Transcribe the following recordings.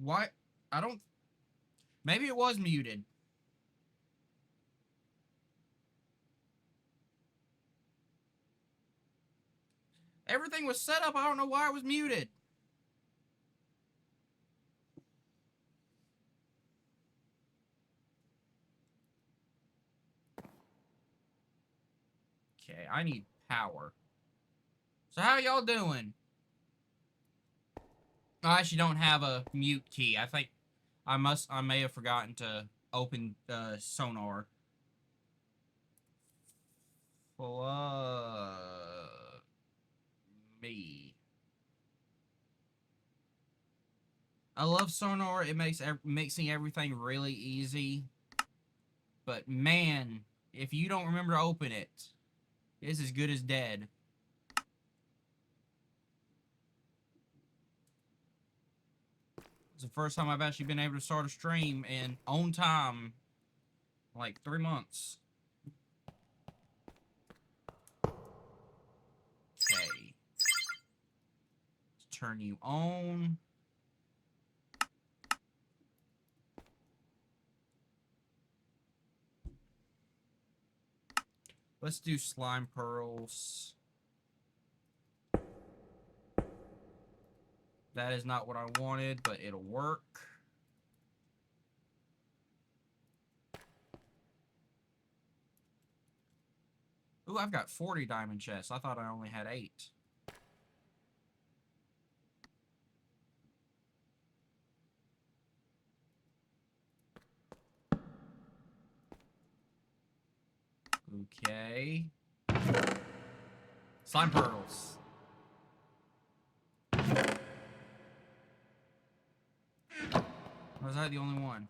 Why? I don't... Maybe it was muted. Everything was set up. I don't know why it was muted. Okay, I need power. So how y'all doing? I actually don't have a mute key. I think I may have forgotten to open sonar. For me. I love sonar. It makes mixing everything really easy. But man, if you don't remember to open it, it's as good as dead. It's the first time I've actually been able to start a stream in on time, like 3 months. Okay. Let's turn you on. Let's do slime pearls. That is not what I wanted, but it'll work. Ooh, I've got 40 diamond chests. I thought I only had 8. Okay. Slime pearls. Was I the only one?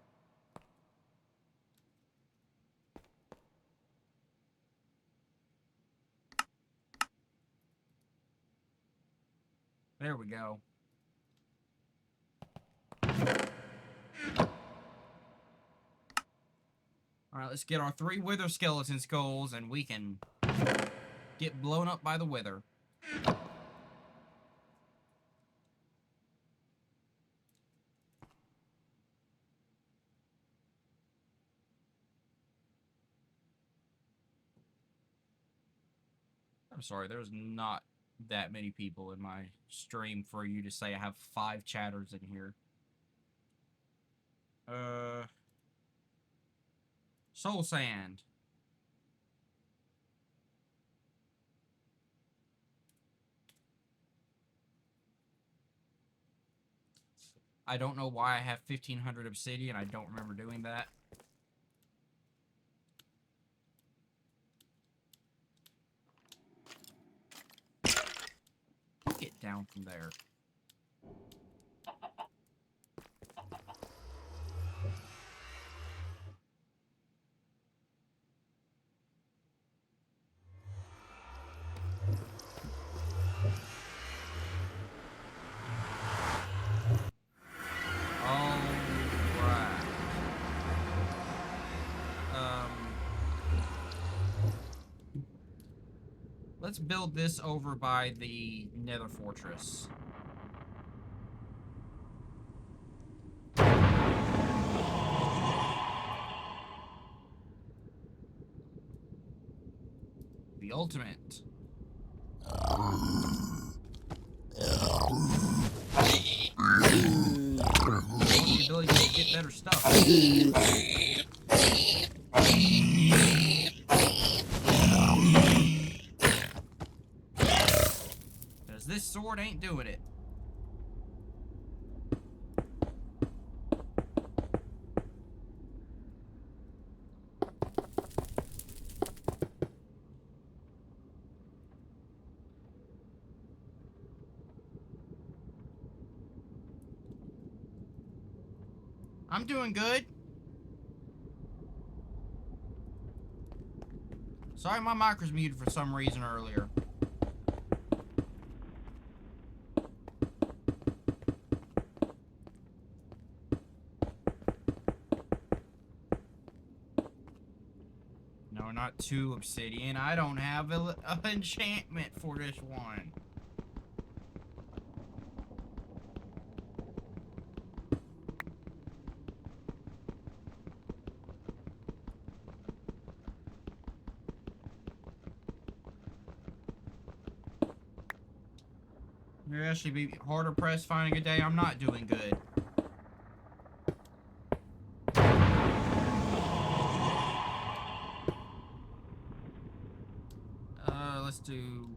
There we go. Alright, let's get our 3 wither skeleton skulls and we can get blown up by the wither. I'm sorry, there's not that many people in my stream for you to say I have 5 chatters in here. Soul sand. I don't know why I have 1,500 obsidian. I don't remember doing that. Get down from there. Alright. Let's build this over by the Nether Fortress. The ultimate. The ability to get better stuff. Because this sword ain't doing it. I'm doing good. Sorry, my mic was muted for some reason earlier. No, not 2 obsidian. I don't have an enchantment for this one. You'll actually be harder pressed finding a day I'm not doing good. Let's do...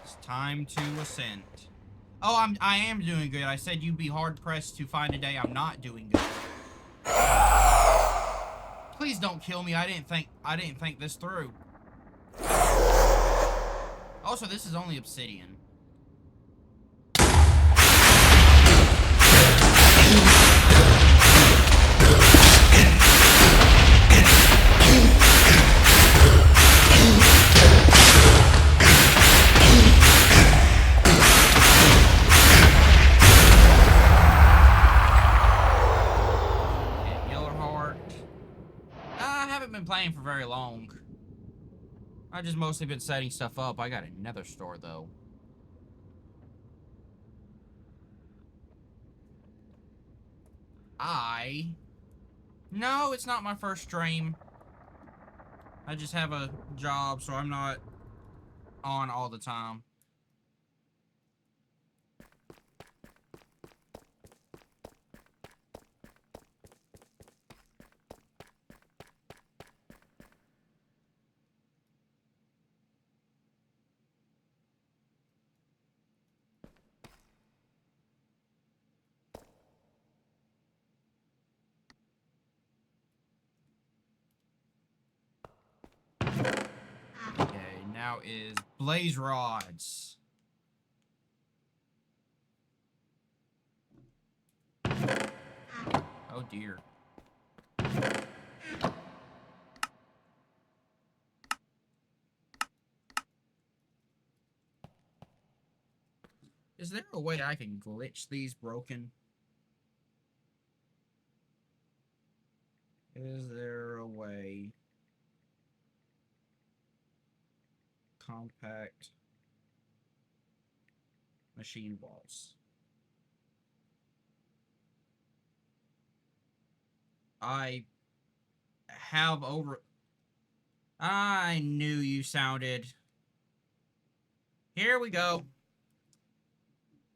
It's time to ascend. Oh, I am doing good. I said you'd be hard pressed to find a day I'm not doing good. Please don't kill me. I didn't think this through. Also, this is only obsidian. Been playing for very long. I've just mostly been setting stuff up. I got another store though. No, it's not my first stream. I just have a job, so I'm not on all the time. Okay, now is blaze rods. Oh dear. Is there a way I can glitch these broken? Is there a way? Compact machine balls. I have over... I knew you sounded... Here we go.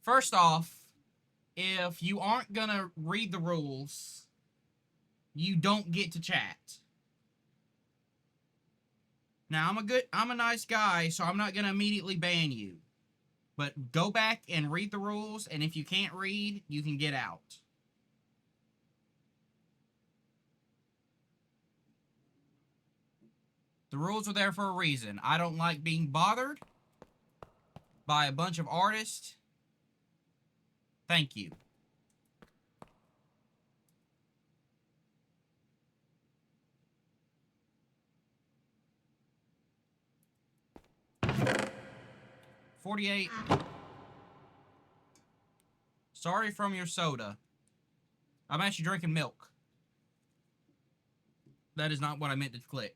First off, if you aren't gonna read the rules, you don't get to chat. Now, I'm a nice guy, so I'm not gonna immediately ban you. But go back and read the rules, and if you can't read, you can get out. The rules are there for a reason. I don't like being bothered by a bunch of artists. Thank you. $48. Sorry from your soda. I'm actually drinking milk. That is not what I meant to click.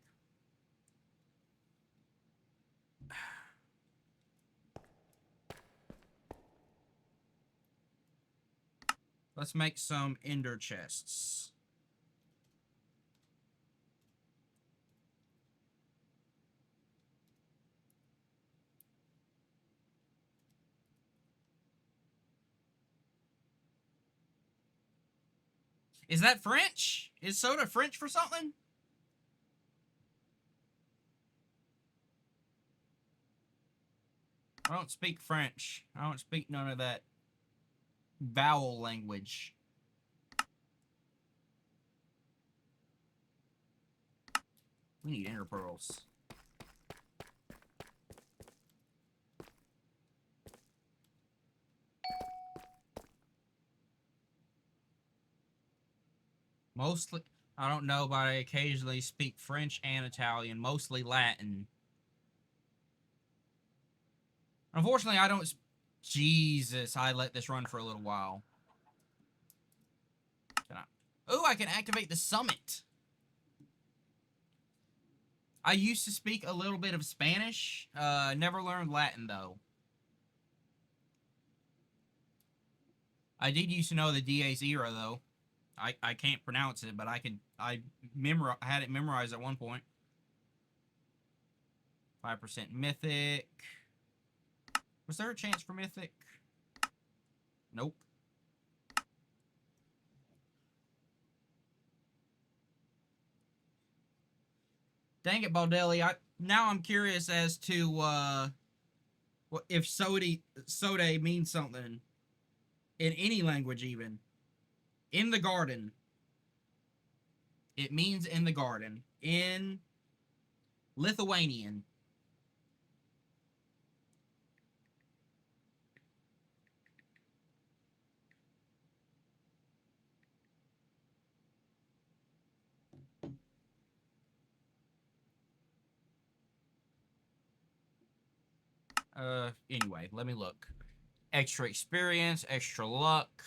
Let's make some ender chests. Is that French? Is soda French for something? I don't speak French. I don't speak none of that vowel language. We need ender pearls. Mostly, I don't know, but I occasionally speak French and Italian, mostly Latin. Unfortunately, I don't... Jesus, I let this run for a little while. Can I... Ooh, I can activate the summit. I used to speak a little bit of Spanish. Never learned Latin though. I did used to know the Dies Ira though. I can't pronounce it, but I had it memorized at one point. 5% mythic. Was there a chance for mythic? Nope. Dang it, Baldelli. Now I'm curious as to if sode means something in any language even. In the garden. It means in the garden. In Lithuanian. Anyway, let me look. Extra experience, extra luck.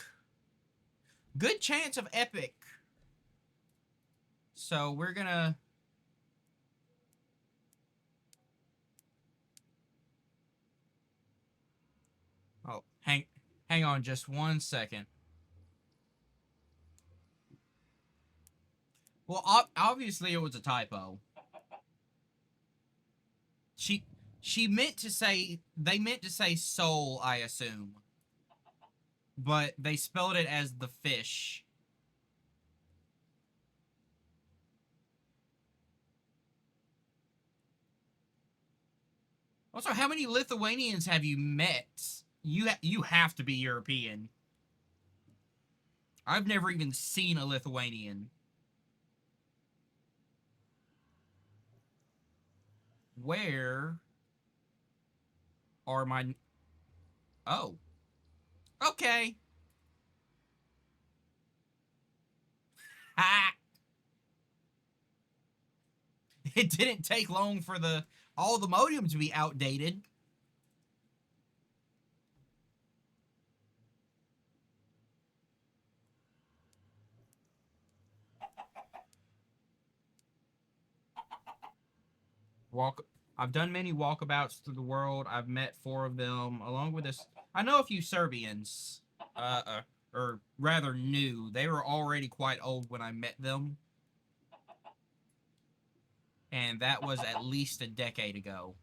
Good chance of epic. So we're gonna... Oh, hang on just 1 second. Well, obviously it was a typo. She she meant to say they meant to say soul, I assume, but they spelled it as the fish. Also, how many Lithuanians have you met? You have to be European. I've never even seen a Lithuanian. Where are my... Oh, okay. Ha! It didn't take long for all the modems to be outdated. Walk. I've done many walkabouts through the world. I've met 4 of them, along with this. I know a few Serbians, or rather new. They were already quite old when I met them, and that was at least a decade ago.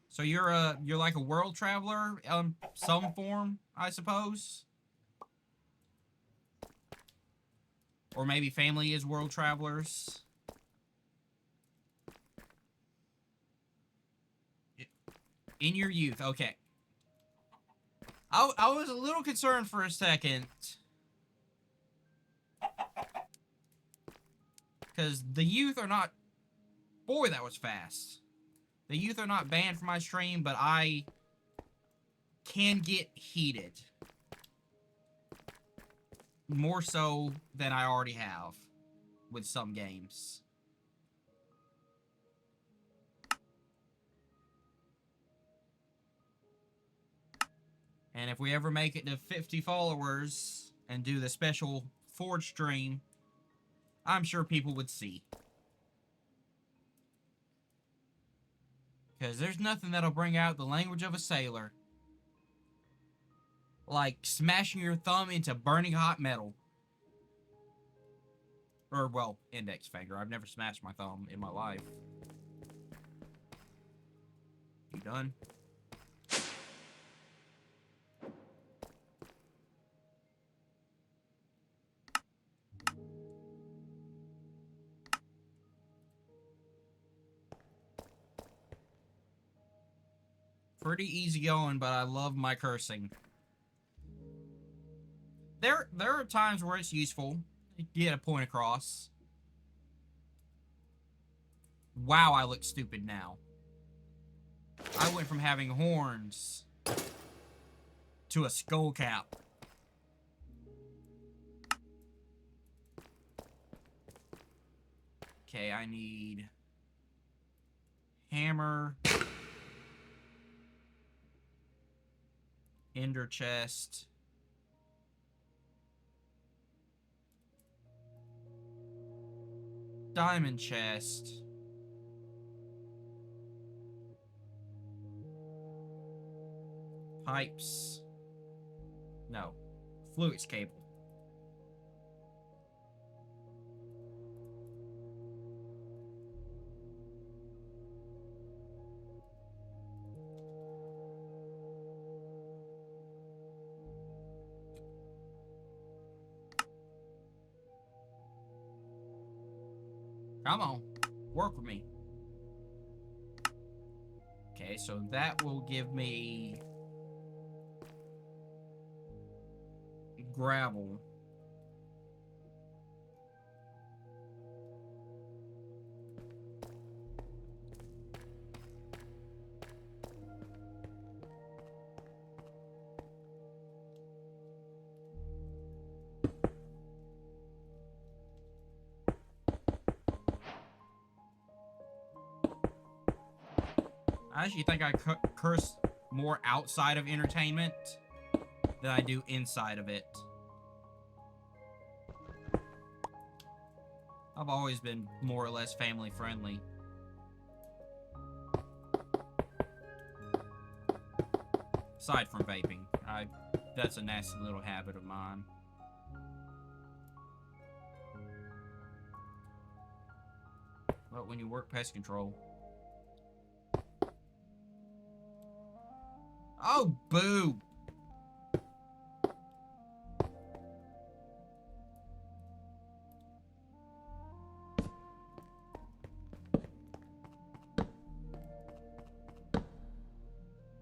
So you're like a world traveler, some form, I suppose, or maybe family is world travelers. In your youth, okay. I was a little concerned for a second. Because the youth are not... Boy, that was fast. The youth are not banned from my stream, but I can get heated. More so than I already have with some games. And if we ever make it to 50 followers and do the special Forge stream, I'm sure people would see. Because there's nothing that'll bring out the language of a sailor like smashing your thumb into burning hot metal. Or, well, index finger. I've never smashed my thumb in my life. You done? Pretty easy going, but I love my cursing. There are times where it's useful to get a point across. Wow, I look stupid now. I went from having horns to a skull cap. Okay, I need hammer, ender chest. Diamond chest. Pipes. No. Fluids cable. Come on. Work with me. Okay, so that will give me gravel. I actually think I curse more outside of entertainment than I do inside of it. I've always been more or less family friendly. Aside from vaping. That's a nasty little habit of mine. But when you work pest control. Oh, boo!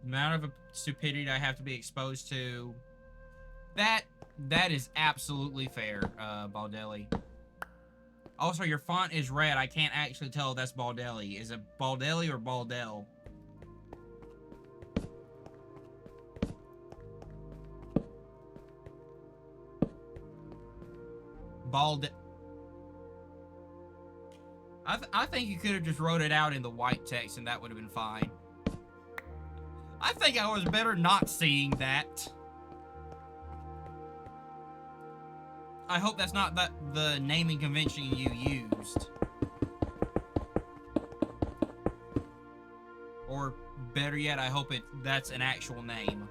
The amount of stupidity I have to be exposed to. That is absolutely fair, Baldelli. Also, your font is red. I can't actually tell if that's Baldelli. Is it Baldelli or Baldell? I think you could have just wrote it out in the white text and that would have been fine. I think I was better not seeing that. I hope that's not the naming convention you used. Or better yet, I hope that's an actual name.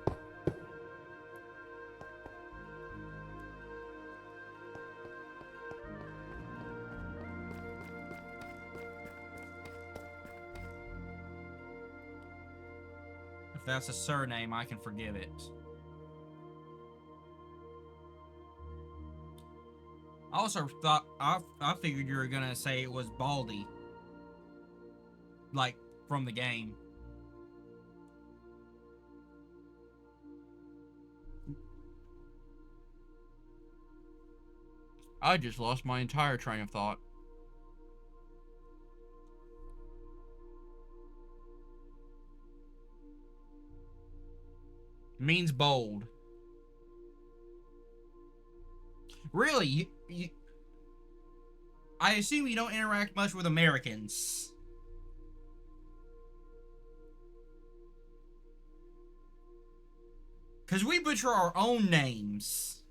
If that's a surname, I can forgive it. I also thought, I figured you were gonna say it was Baldy. Like, from the game. I just lost my entire train of thought. Means bold. Really? I assume you don't interact much with Americans. Because we butcher our own names.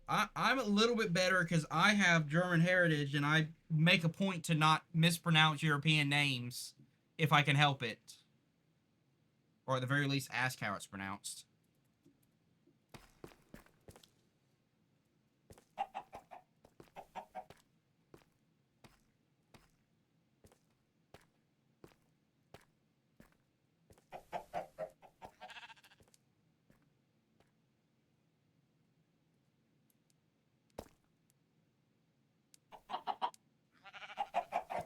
I'm a little bit better because I have German heritage and I make a point to not mispronounce European names if I can help it. Or at the very least, ask how it's pronounced.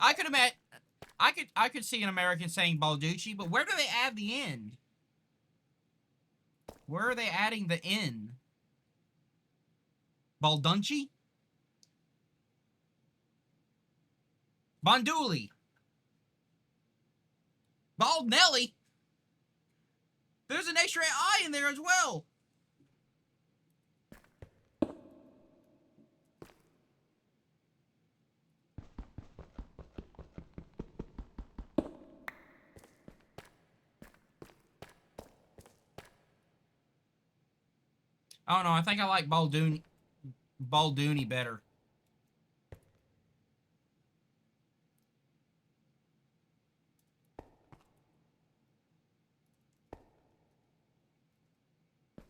I could imagine, I could see an American saying Balducci, but where do they add the end? Where are they adding the N? Baldunci? Bonduli? Bald Nelly? There's an extra I in there as well. I don't know. I think I like Balduni Baldoony better.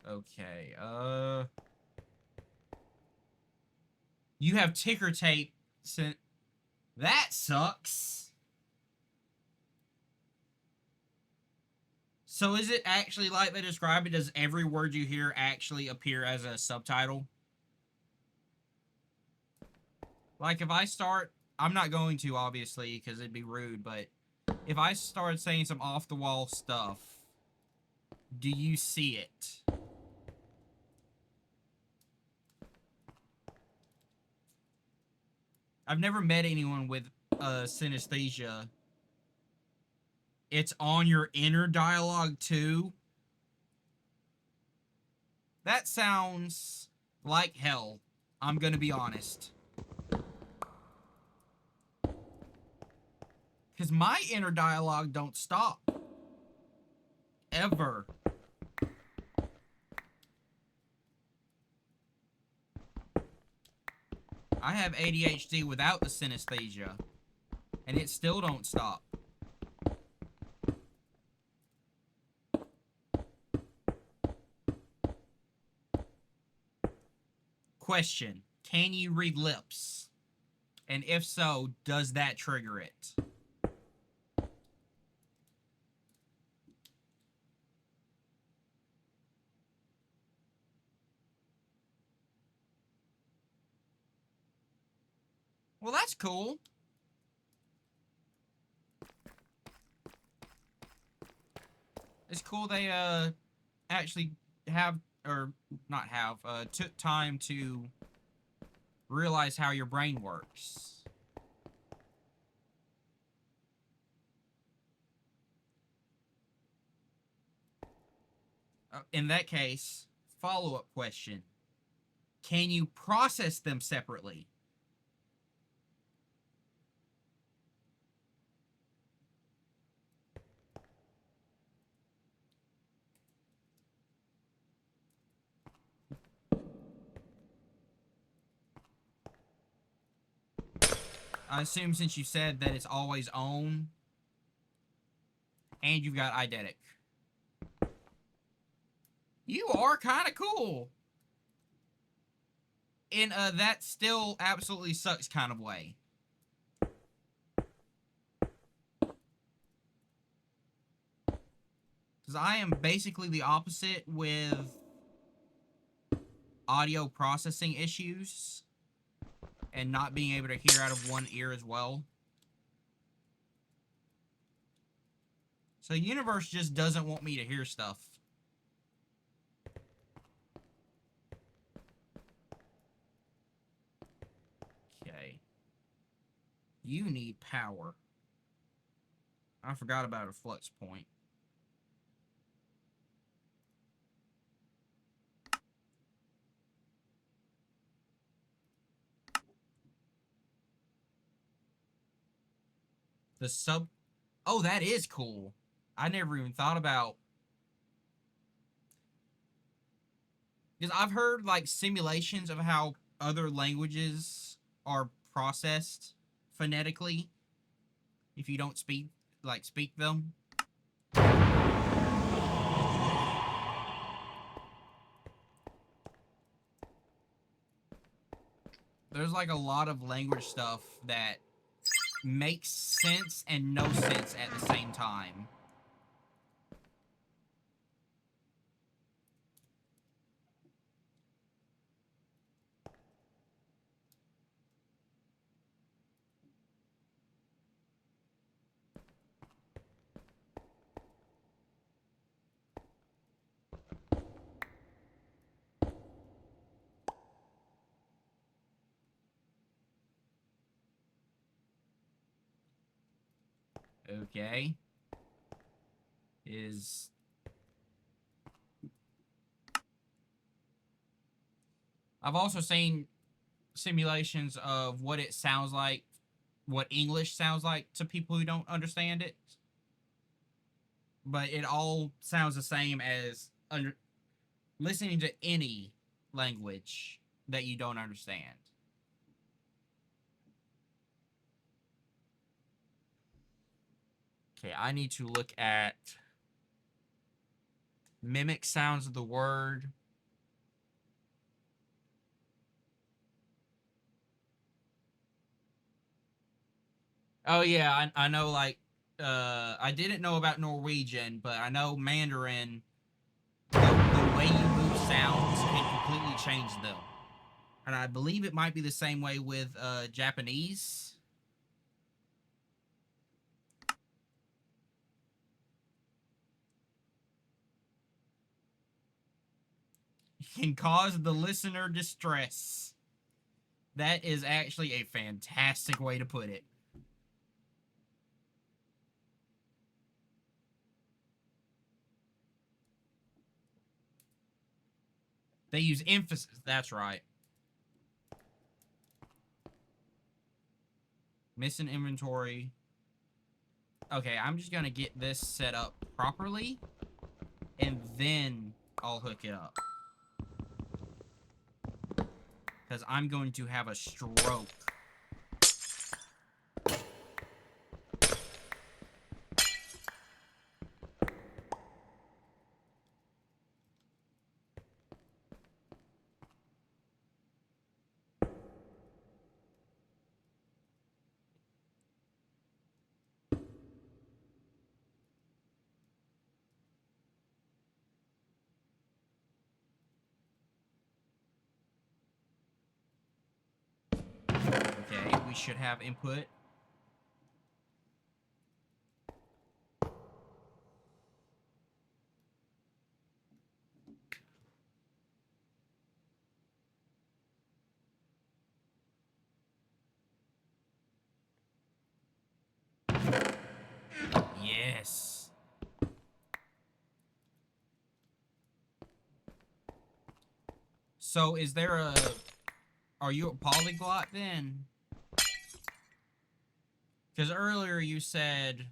Okay, you have ticker tape sent. That sucks. So is it actually like they describe it? Does every word you hear actually appear as a subtitle? Like if I start, I'm not going to obviously because it'd be rude, but if I start saying some off the wall stuff, do you see it? I've never met anyone with synesthesia. It's on your inner dialogue too. That sounds like hell. I'm gonna be honest. Because my inner dialogue don't stop. Ever. I have ADHD without the synesthesia. And it still don't stop. Question. Can you read lips? And if so, does that trigger it? Well, that's cool. It's cool they actually have, or not have, took time to realize how your brain works. In that case, follow-up question. Can you process them separately? I assume since you said that it's always on, and you've got eidetic. You are kind of cool. In a that still absolutely sucks kind of way. Because I am basically the opposite with audio processing issues and not being able to hear out of one ear as well. So the universe just doesn't want me to hear stuff. Okay. You need power. I forgot about a flux point. The sub... Oh, that is cool. I never even thought about... Because I've heard, like, simulations of how other languages are processed phonetically if you don't speak them. There's, like, a lot of language stuff that makes sense and no sense at the same time. Okay. I've also seen simulations of what it sounds like, what English sounds like to people who don't understand it. But it all sounds the same as listening to any language. that you don't understand. Okay, I need to look at mimic sounds of the word. Oh yeah, I know like I didn't know about Norwegian, but I know Mandarin, the way you move sounds can completely change them. And I believe it might be the same way with Japanese. Can cause the listener distress. That is actually a fantastic way to put it. They use emphasis. That's right. Missing inventory. Okay, I'm just gonna get this set up properly, and then I'll hook it up. Because I'm going to have a stroke. Okay, we should have input. Yes. So is there a... Are you a polyglot then? Because earlier you said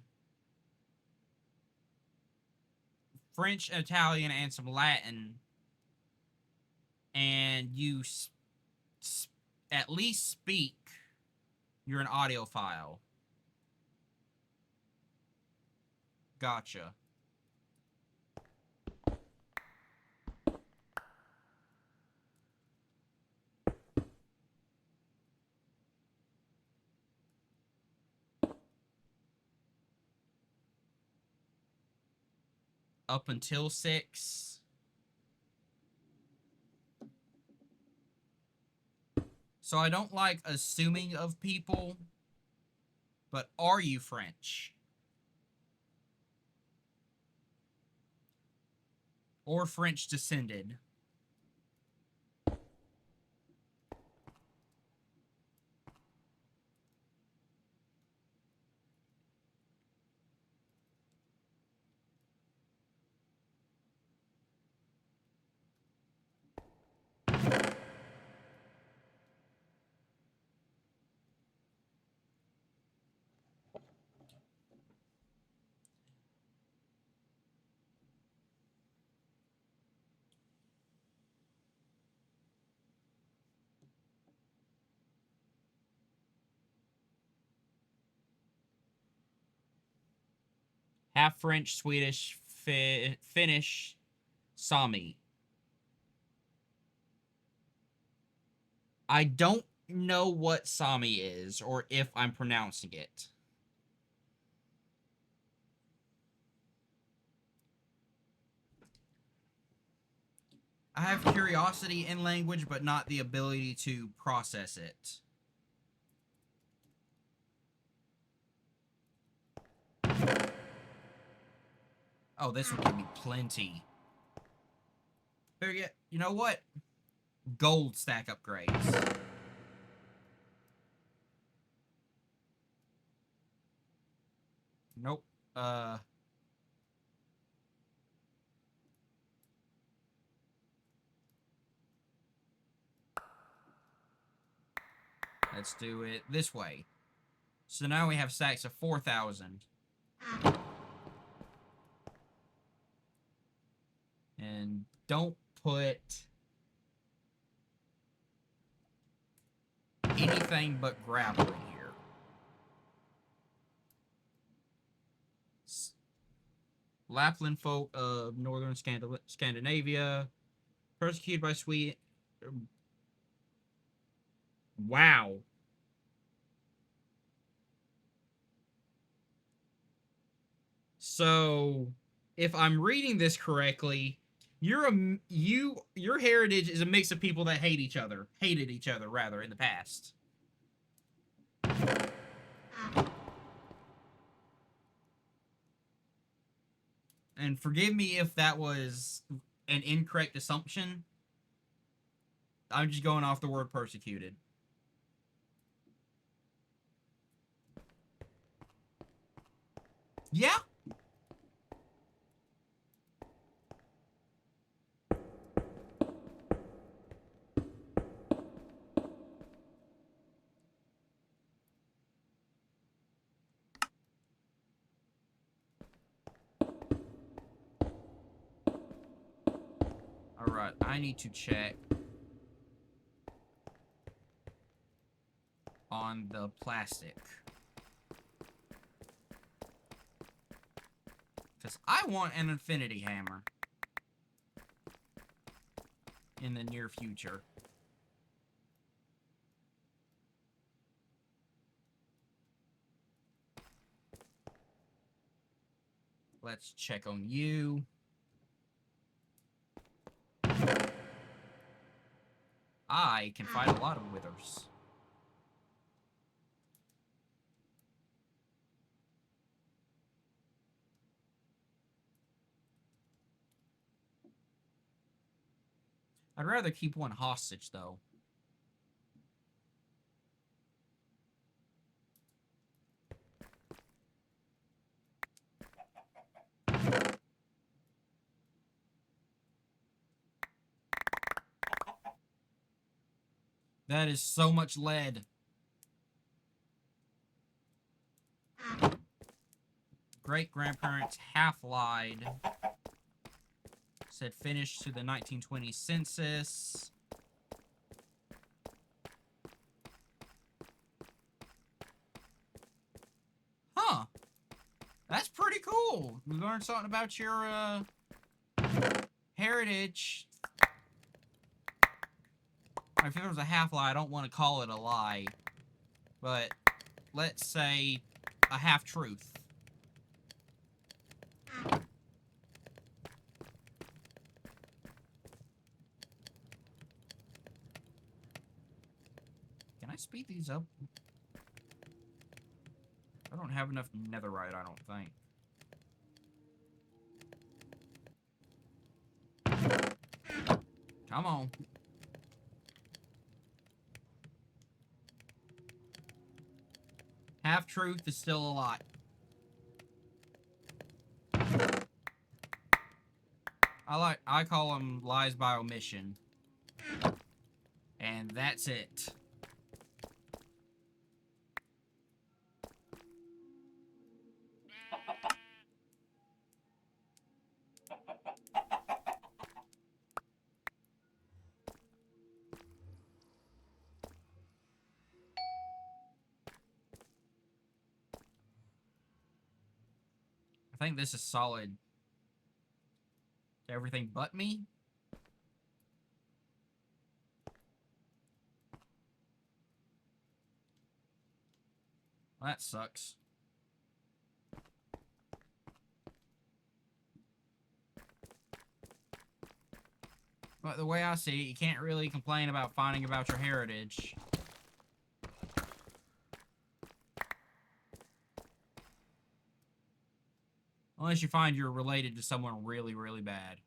French, Italian, and some Latin, and you at least speak. You're an audiophile. Gotcha. Up until 6. So I don't like assuming of people, but are you French? Or French descended? Half French, Swedish, Finnish, Sami. I don't know what Sami is, or if I'm pronouncing it. I have curiosity in language, but not the ability to process it. Oh, this will give me plenty. Better get, you know what? Gold stack upgrades. Nope. Let's do it this way. So now we have stacks of 4,000. And don't put anything but gravel in here. Lapland folk of northern Scandinavia, persecuted by Sweden. Wow. So, if I'm reading this correctly, your heritage is a mix of people that hated each other rather in the past. And forgive me if that was an incorrect assumption. I'm just going off the word persecuted. Yeah. Alright, I need to check on the plastic. Because I want an infinity hammer in the near future. Let's check on you. I can fight a lot of withers. I'd rather keep one hostage, though. That is so much lead. Great-grandparents half lied. Said finished to the 1920 census. Huh. That's pretty cool. We learned something about your, heritage. If there was a half-lie, I don't want to call it a lie. But, let's say, a half-truth. Can I speed these up? I don't have enough netherite, I don't think. Come on. Half-truth is still a lot. I call them lies by omission. And that's it. I think this is solid. Everything but me? Well, that sucks. But the way I see it, you can't really complain about finding about your heritage. Unless you find you're related to someone really, really bad.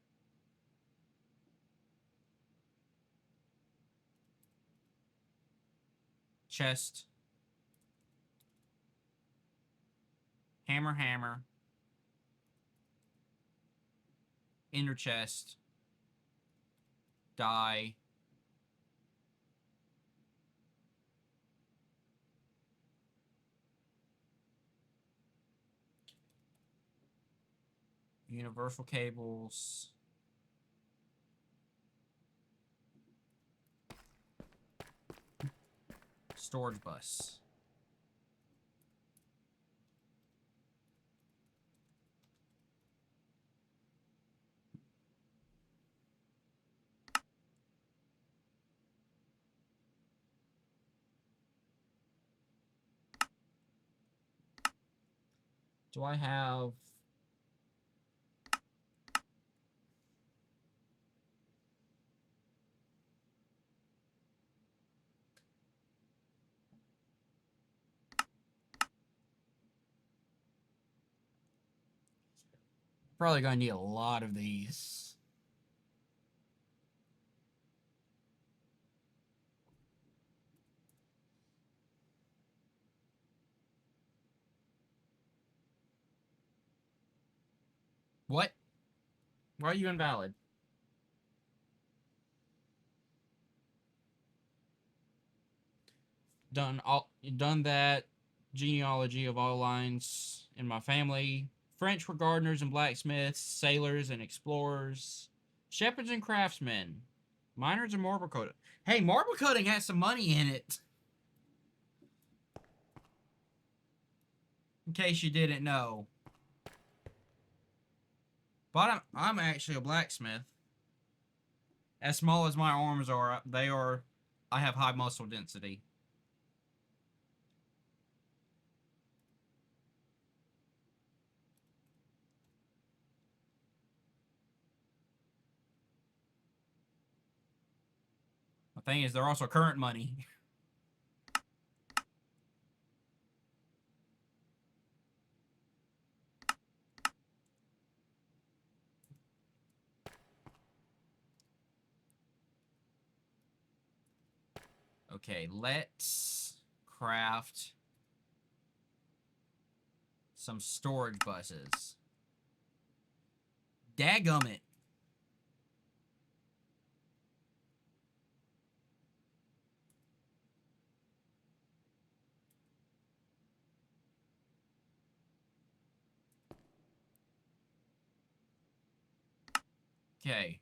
Chest. Hammer, hammer. Inner chest. Die. Universal cables. storage bus. Do I have... Probably gonna need a lot of these. What? Why are you invalid? Done that. Genealogy of all lines in my family. French were gardeners and blacksmiths, sailors and explorers, shepherds and craftsmen, miners and marble coating. Hey, marble coating has some money in it. In case you didn't know. But I'm actually a blacksmith. As small as my arms are, I have high muscle density. The thing is, they're also current money. Okay, let's craft some storage buses. Dadgummit. Okay.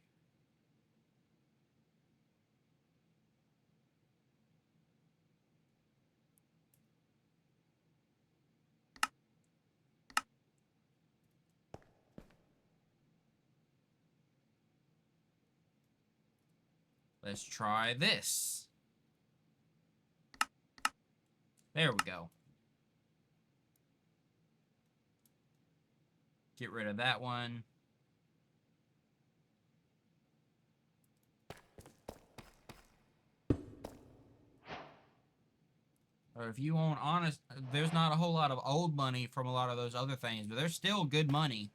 Let's try this. There we go. Get rid of that one. Or if you want honest, there's not a whole lot of old money from a lot of those other things, but there's still good money.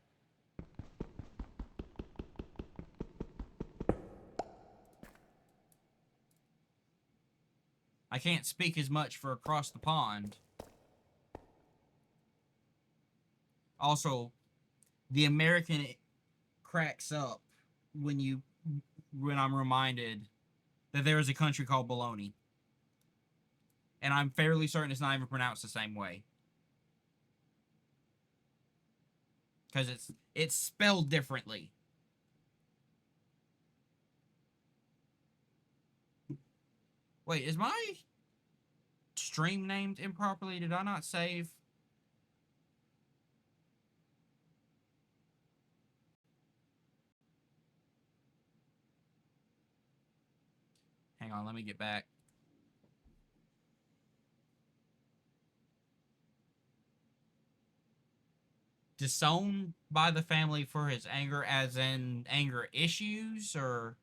I can't speak as much for across the pond. Also, the American cracks up when I'm reminded that there is a country called Bologna. And I'm fairly certain it's not even pronounced the same way. Because it's spelled differently. Wait, is my stream named improperly? Did I not save? Hang on, let me get back. Disowned by the family for his anger, as in anger issues, or...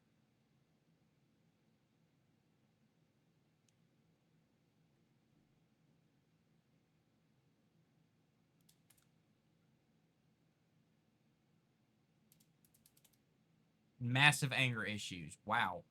Massive anger issues. Wow.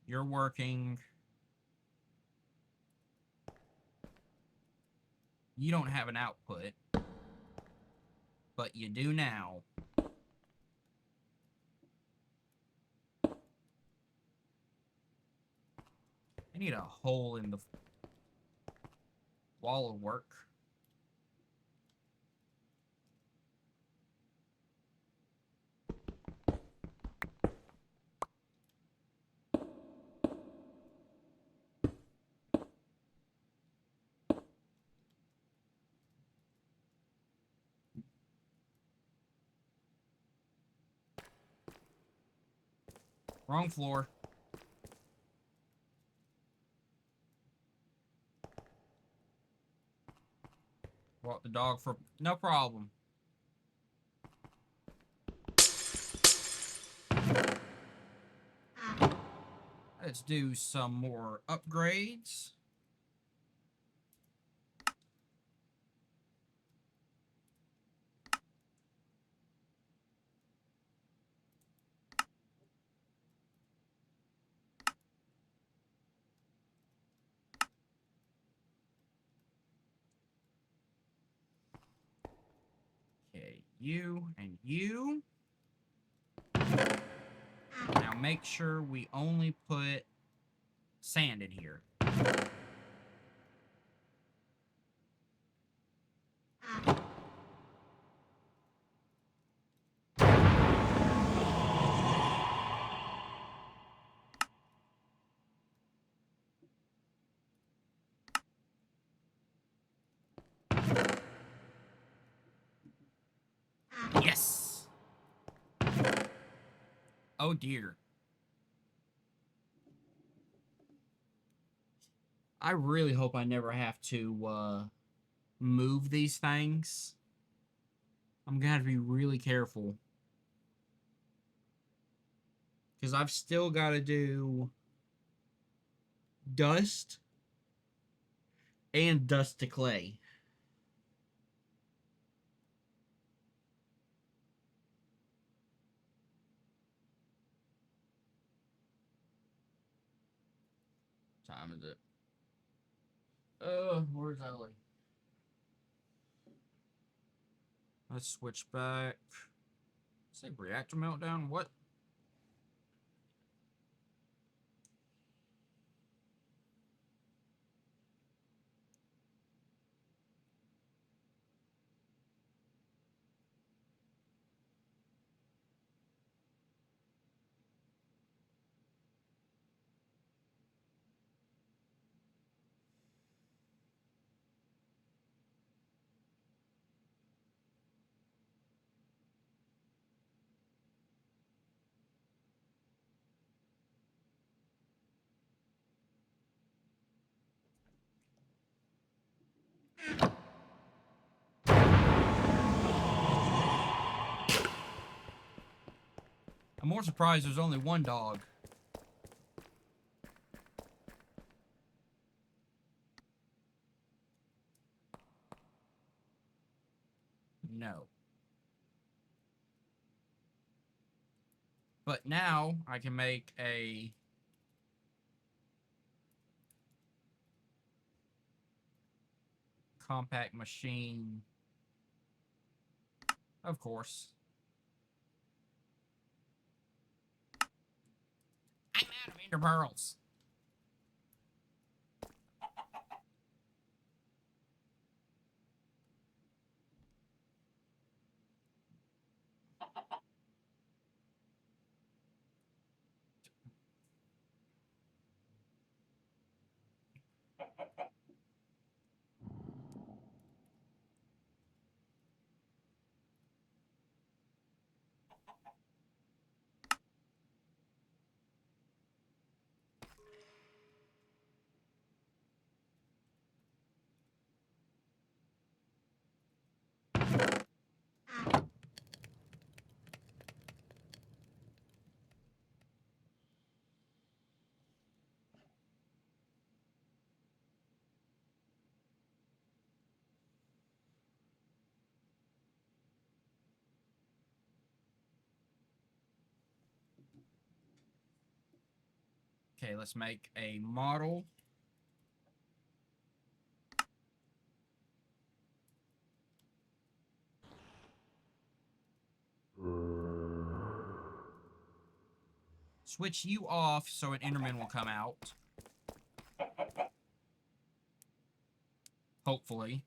You're working. You don't have an output, but you do now. I need a hole in the wall of work. Wrong floor. Walk the dog for... No problem. Let's do some more upgrades. Okay, you and you. Now make sure we only put sand in here. Yes! Oh dear. I really hope I never have to move these things. I'm gonna have to be really careful. Because I've still got to do dust and dust to clay. What time is it? Where's Ellie? Let's switch back. Say reactor meltdown? What? I'm more surprised there's only one dog. No. But now I can make a compact machine. Of course. I'm out of ender pearls. Okay, let's make a model. switch you off so an Enderman will come out. Hopefully.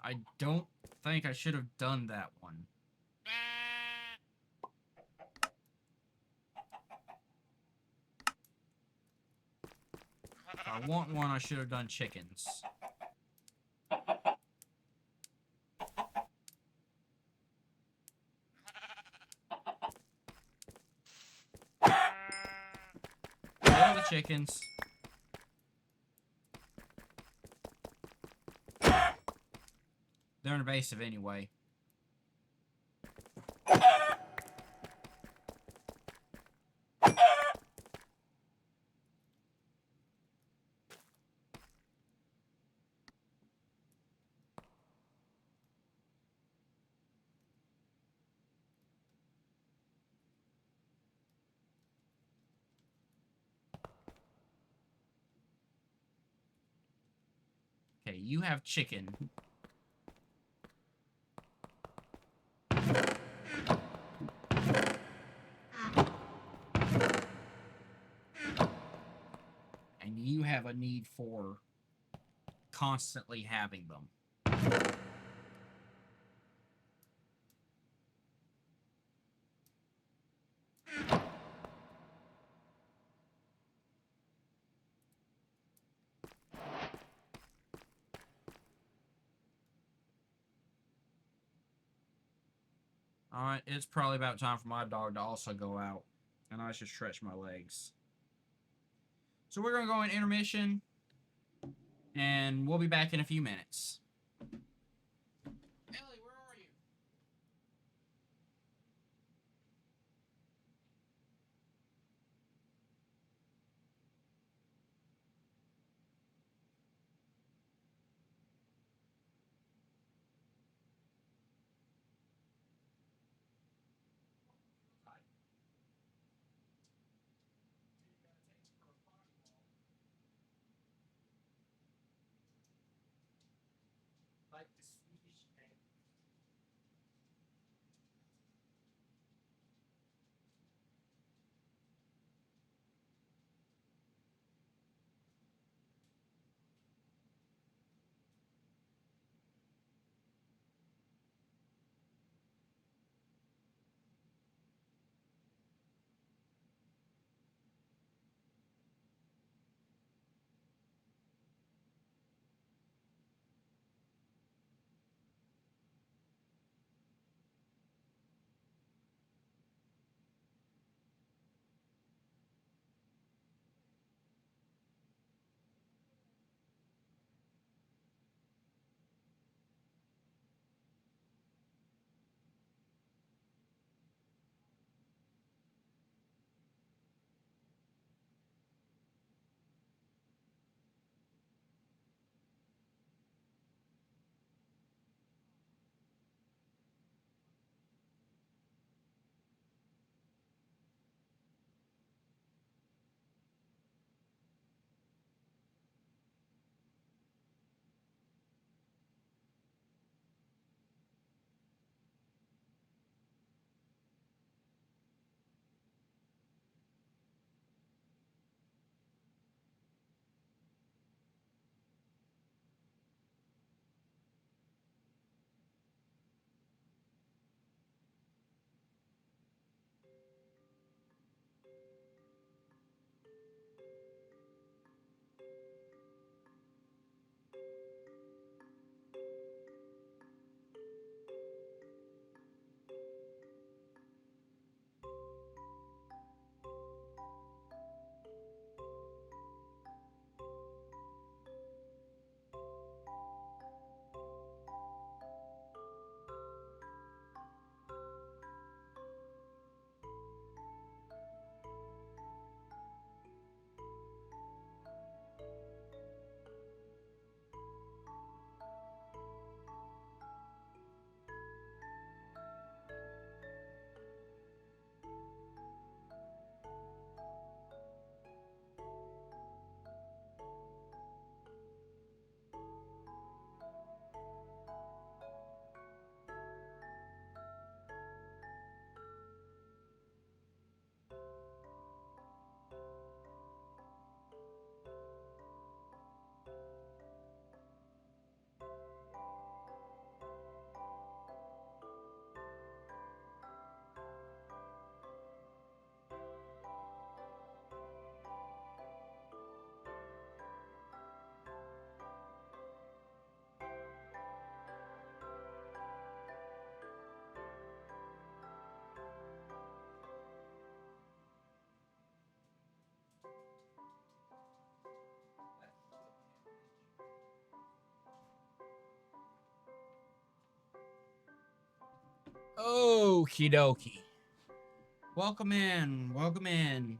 I don't think I should have done that one. If I want one, I should have done chickens. There are the chickens. They're invasive anyway. Okay, you have chicken. And you have a need for constantly having them. Alright, it's probably about time for my dog to also go out. And I should stretch my legs. So we're going to go in intermission. And we'll be back in a few minutes. Ellie, where are you? Like the Swedish thing. Okie dokie. Welcome in. Welcome in.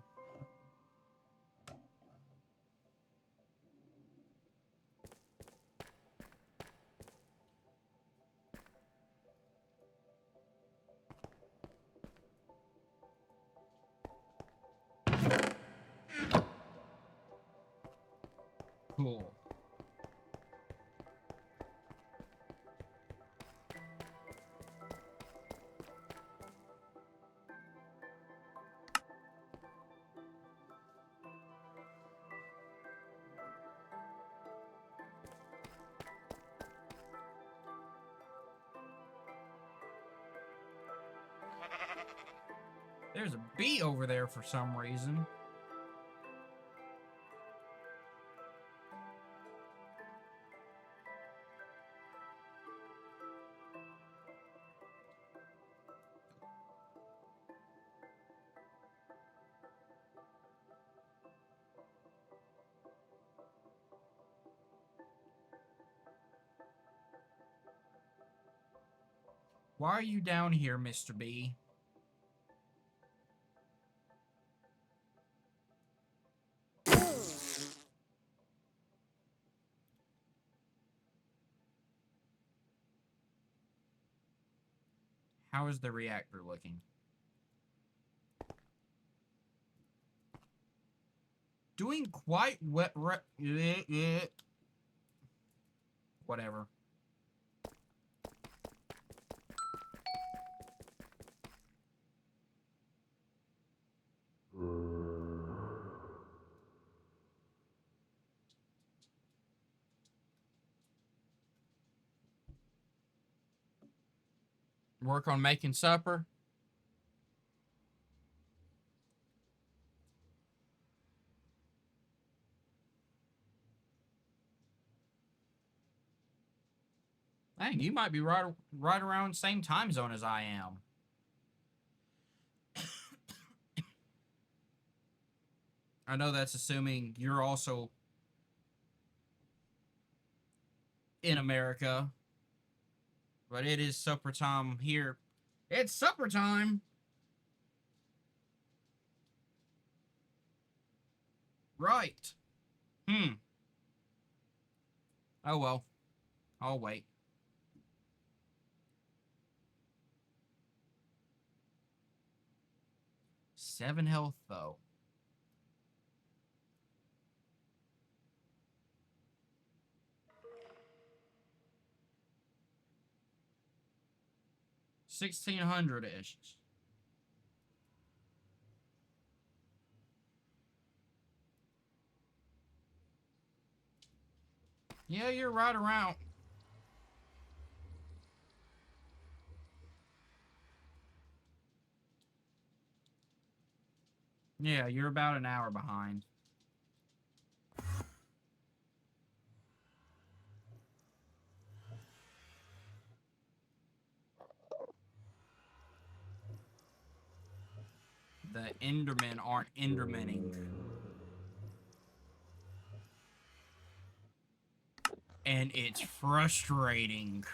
Cool. There's a bee over there for some reason. Why are you down here, Mr. B? How is the reactor looking? Doing quite wet. Whatever. Work on making supper. Dang, you might be right around the same time zone as I am. I know that's assuming you're also in America, but it is supper time here. It's supper time. Right. Oh well. I'll wait. 7 health though. $1,600-ish. Yeah, you're right around. Yeah, you're about an hour behind. The Endermen aren't Endermaning. And it's frustrating.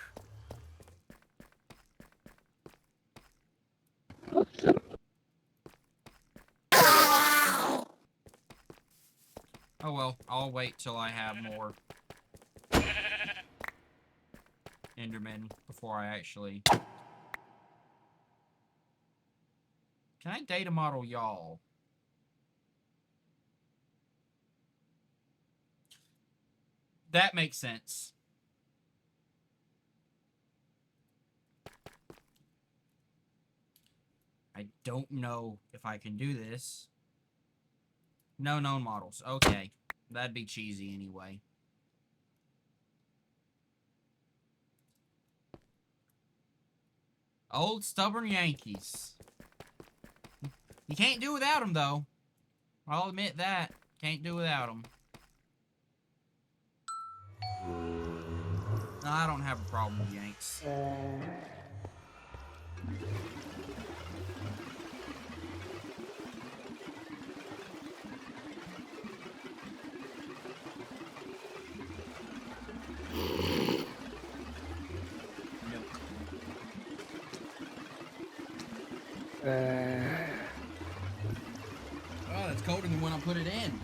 Oh well, I'll wait till I have more Endermen before I actually... Can I data model y'all? That makes sense. I don't know if I can do this. No known models. Okay. That'd be cheesy anyway. Old stubborn Yankees. You can't do without them, though. I'll admit that. Can't do without them. No, I don't have a problem with Yanks. Milk. put it in.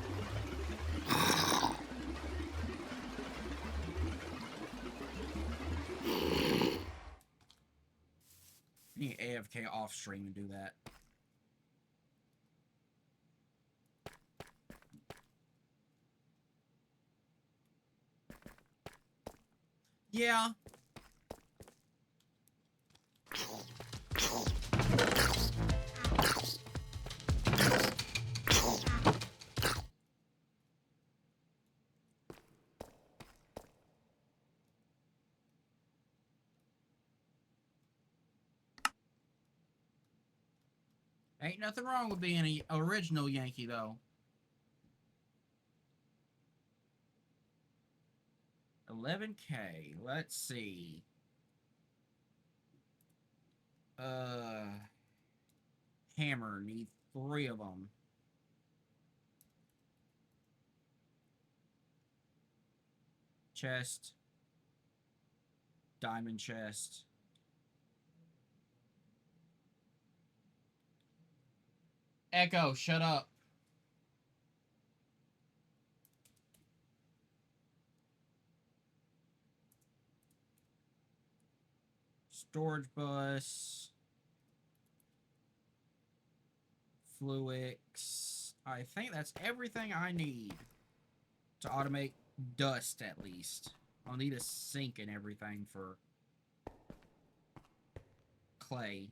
You need AFK off stream and do that. Yeah. Ain't nothing wrong with being an original Yankee, though. 11K. Let's see. Hammer. Need 3 of them. Chest. Diamond chest. Echo, shut up. Storage bus. Fluix. I think that's everything I need to automate dust, at least. I'll need a sink and everything for clay.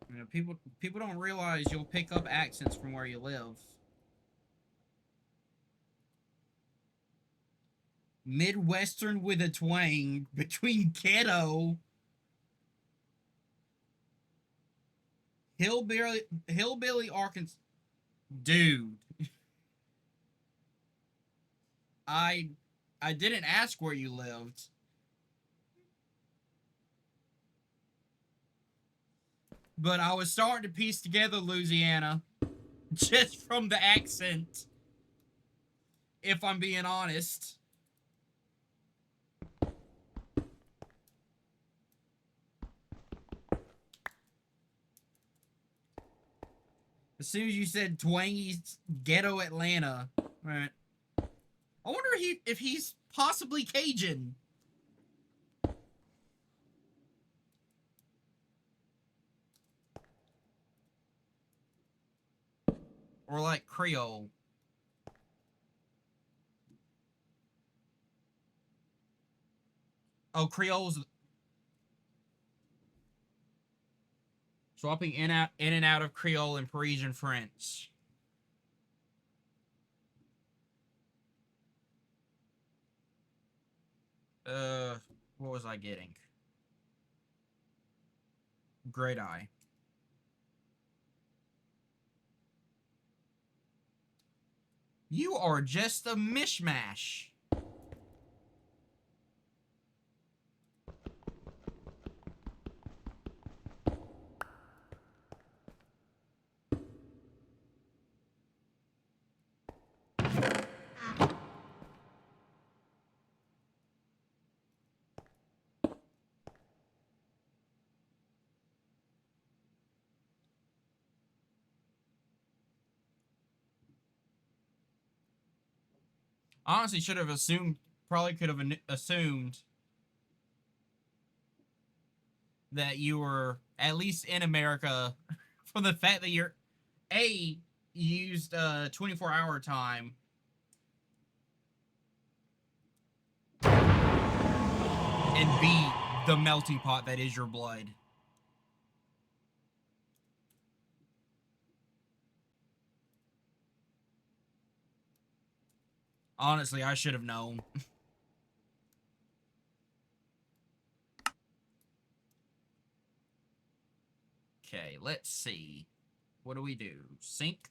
You know, people don't realize you'll pick up accents from where you live. Midwestern with a twang between ghetto, hillbilly Arkansas. Dude, I didn't ask where you lived. But I was starting to piece together Louisiana just from the accent, if I'm being honest. As soon as you said twangy ghetto Atlanta, right? I wonder if he's possibly Cajun. Or like Creole. Oh, Creole's swapping in and out of Creole and Parisian French. What was I getting? Great Eye. You are just a mishmash. Honestly, should have assumed, probably could have assumed that you were at least in America from the fact that you're A, used 24-hour time, and B, the melting pot that is your blood. Honestly, I should have known. Okay, let's see. What do we do? Sink?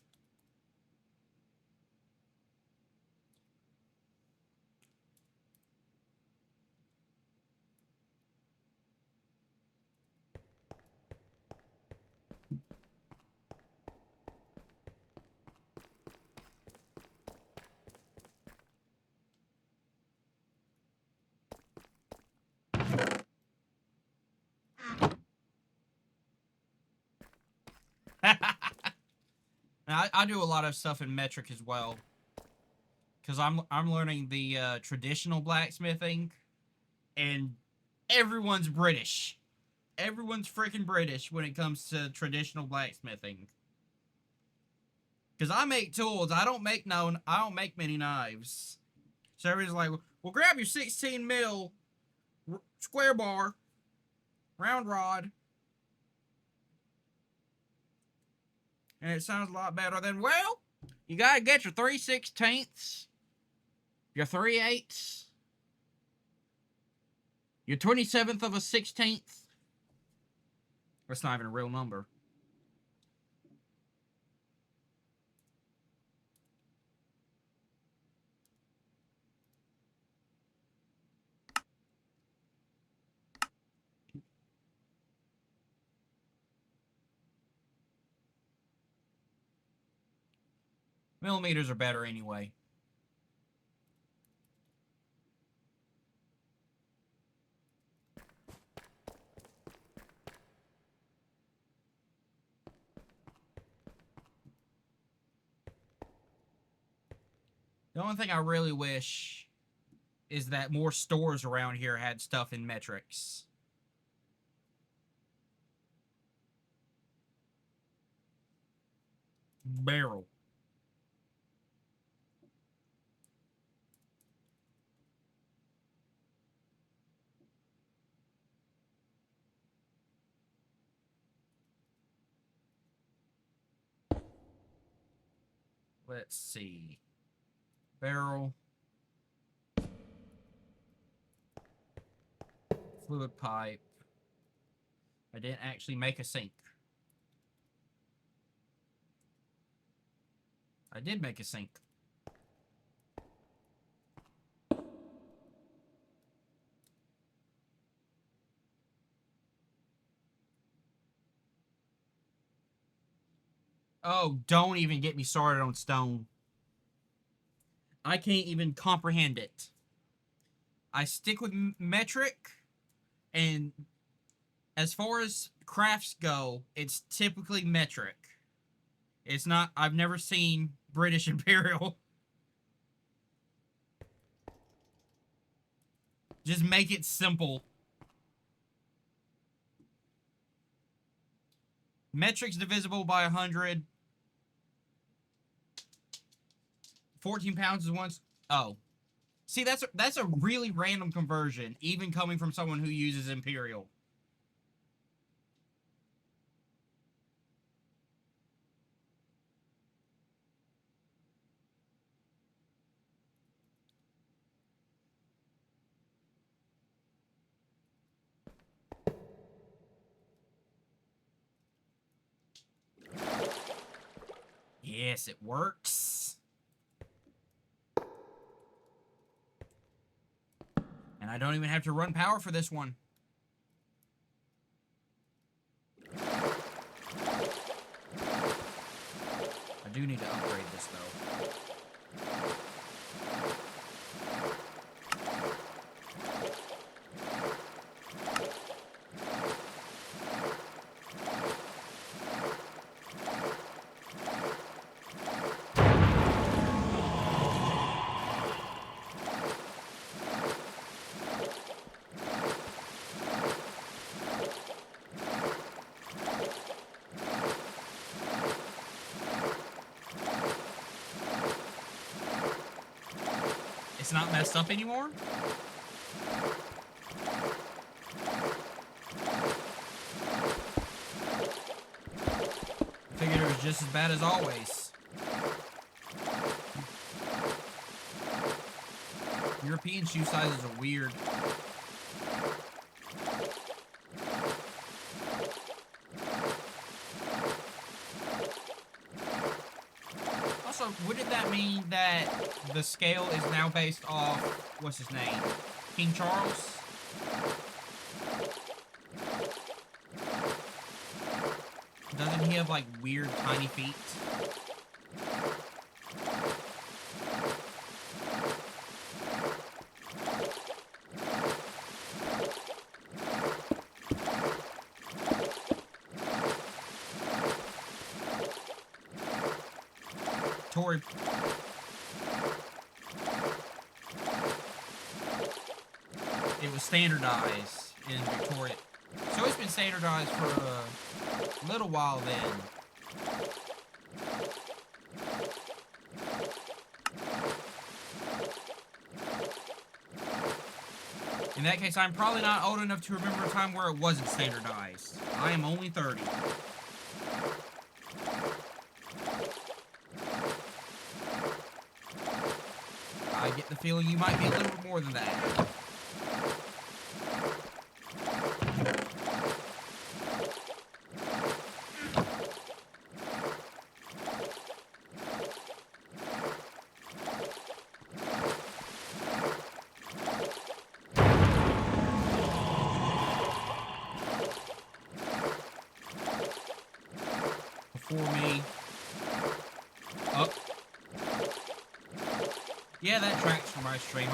I do a lot of stuff in metric as well, because I'm learning the traditional blacksmithing, and everyone's British. Everyone's freaking British when it comes to traditional blacksmithing. Because I make tools, I don't make many knives. So everybody's like, well, grab your 16 mil square bar, round rod, and it sounds a lot better than, well, you gotta get your 3/16, your 3/8, your 27th of a 16th. That's not even a real number. Millimeters are better anyway. The only thing I really wish is that more stores around here had stuff in metrics. Barrel. Let's see. Barrel. Fluid pipe. I didn't actually make a sink. I did make a sink. Oh, don't even get me started on stone. I can't even comprehend it. I stick with metric, and as far as crafts go, it's typically metric. It's not, I've never seen British Imperial. Just make it simple. Metric's divisible by 100. 14 pounds is once. Oh. See, that's a really random conversion, even coming from someone who uses Imperial. Yes, it works. And I don't even have to run power for this one. I do need to upgrade this, though. It's not messed up anymore? I figured it was just as bad as always. European shoe sizes are weird. Also, wouldn't that mean that the scale is now based off, what's his name? King Charles? Doesn't he have, like, weird tiny feet? inventory. It was standardized in Victoria. So it's been standardized for a little while then. In that case, I'm probably not old enough to remember a time where it wasn't standardized. I am only 30. I get the feeling you might be a little bit more than that. Before me. Up. Yeah, that tracks for my stream.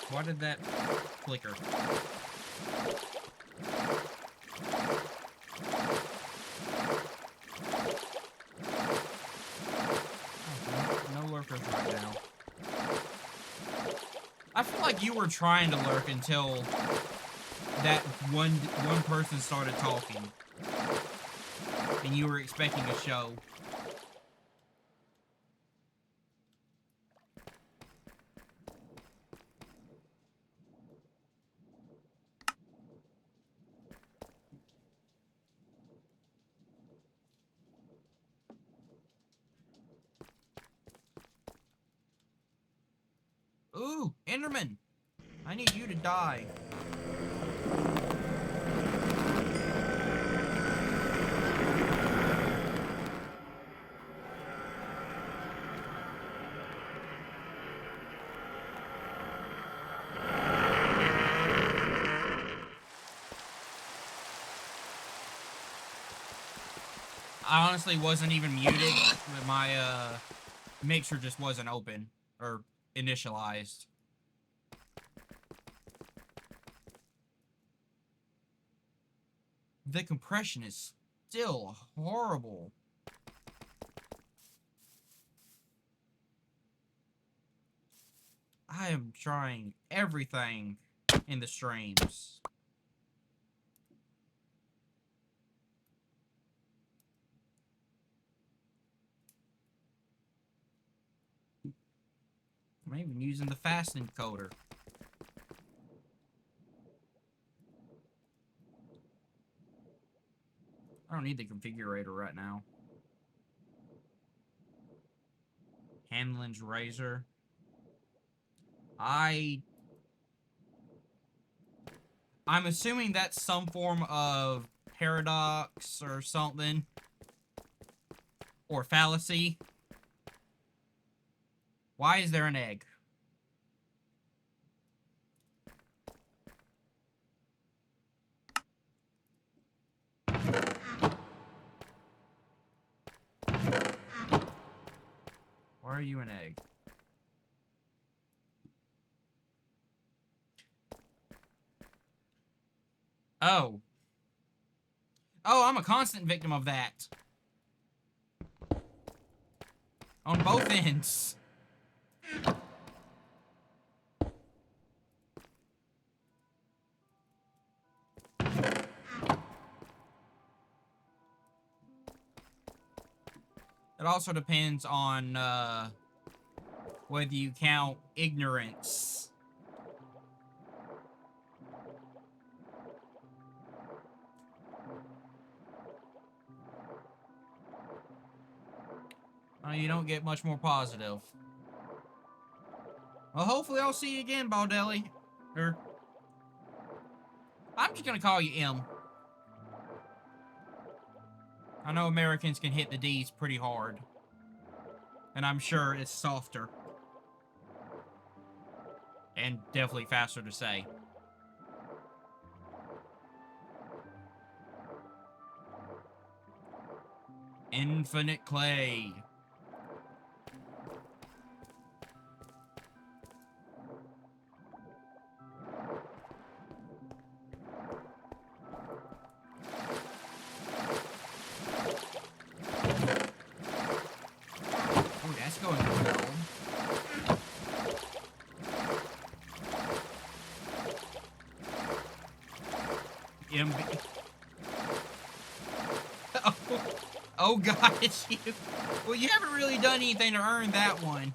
Why did that flicker? Oh, no lurkers right now. I feel like you were trying to lurk until that one person started talking. And you were expecting a show. Ooh, Enderman! I need you to die. I honestly wasn't even muted, but my mixer just wasn't open or initialized. The compression is still horrible. I am trying everything in the streams. I'm even using the fast encoder. I don't need the configurator right now. Hanlon's razor. I'm assuming that's some form of paradox or something. Or fallacy. Why is there an egg? Why are you an egg? Oh. Oh, I'm a constant victim of that. On both ends. It also depends on whether you count ignorance. You don't get much more positive. Well, hopefully I'll see you again, Baldelli. I'm just gonna call you M. I know Americans can hit the D's pretty hard. And I'm sure it's softer. And definitely faster to say. Infinite clay. MB. Oh, oh God, it's you. Well, you haven't really done anything to earn that one.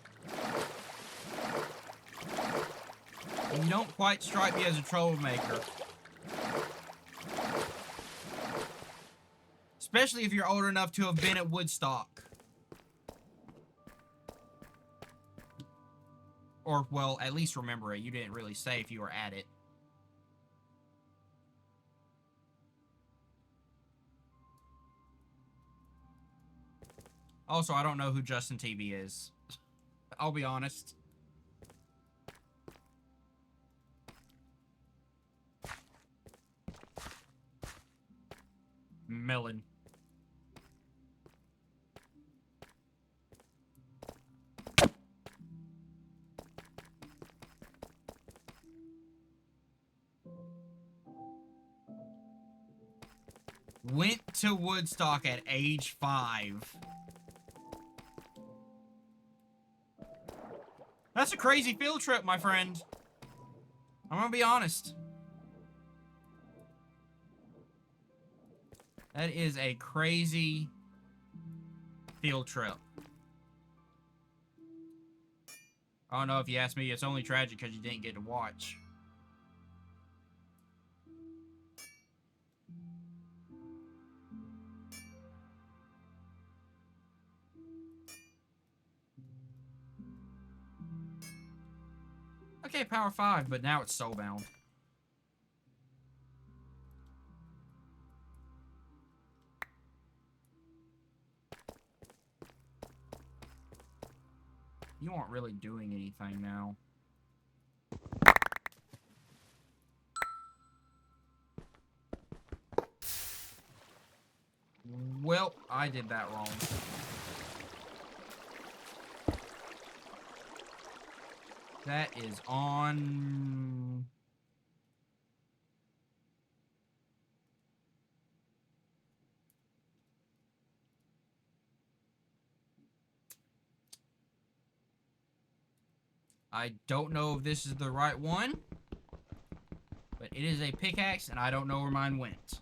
And you don't quite strike me as a troublemaker. Especially if you're old enough to have been at Woodstock. Or, well, at least remember it. You didn't really say if you were at it. Also, I don't know who Justin TV is. I'll be honest. Melon. Went to Woodstock at age 5. That's a crazy field trip, my friend. I'm gonna be honest. That is a crazy field trip. I don't know if you ask me, it's only tragic because you didn't get to watch. Okay, Power 5, but now it's Soulbound. You aren't really doing anything now. Well, I did that wrong. That is on... I don't know if this is the right one, but it is a pickaxe, and I don't know where mine went.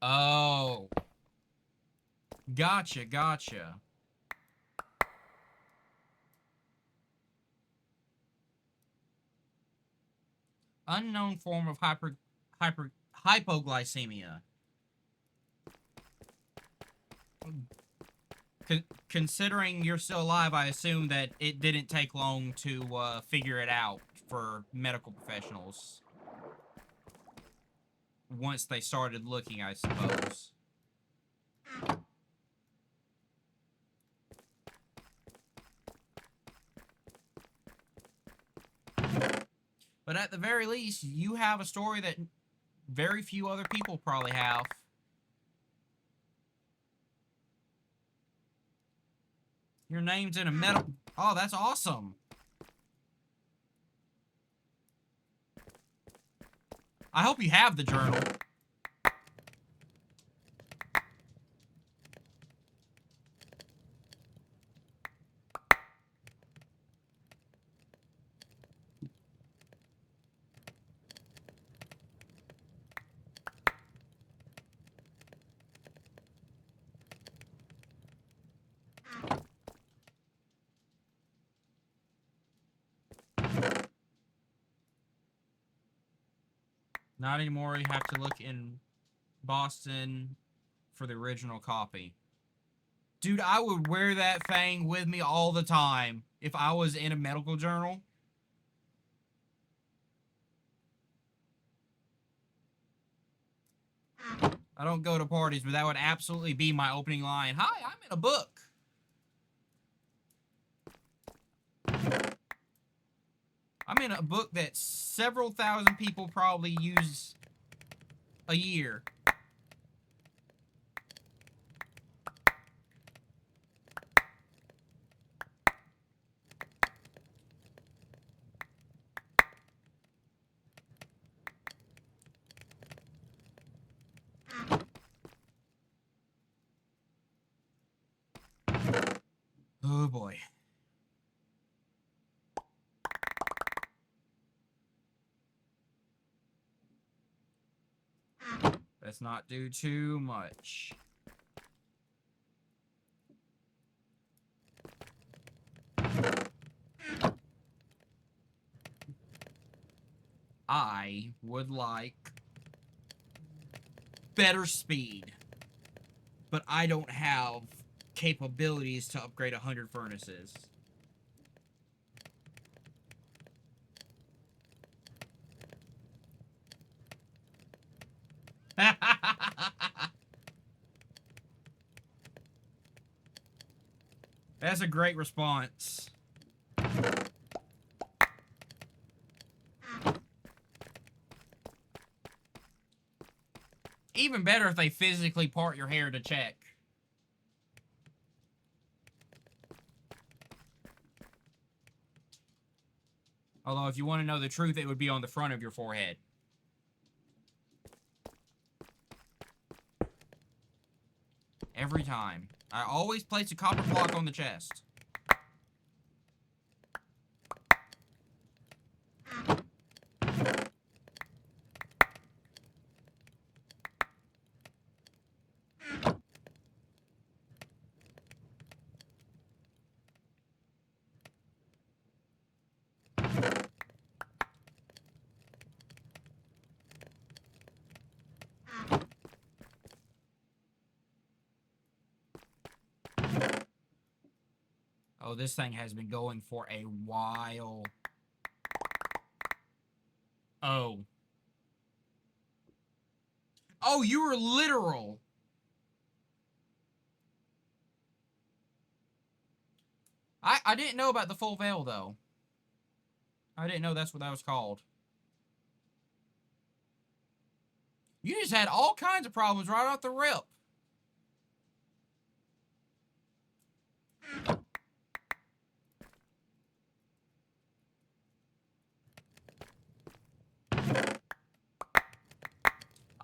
Oh. Gotcha, gotcha. Unknown form of hypoglycemia. Considering you're still alive, I assume that it didn't take long to figure it out for medical professionals. Once they started looking, I suppose. But at the very least, you have a story that very few other people probably have. Your name's in a medical... Oh, that's awesome. I hope you have the journal. Not anymore. You have to look in Boston for the original copy. Dude, I would wear that thing with me all the time if I was in a medical journal. I don't go to parties, but that would absolutely be my opening line. Hi, I'm in a book. I'm in a book that several thousand people probably use a year. boy. Let's not do too much. I would like better speed, but I don't have capabilities to upgrade 100 furnaces. That's a great response. Even better if they physically part your hair to check. Although, if you want to know the truth, it would be on the front of your forehead. Every time. I always place a copper block on the chest. Oh, this thing has been going for a while. Oh. Oh, you were literal. I didn't know about the full veil, though. I didn't know that's what that was called. You just had all kinds of problems right off the rip.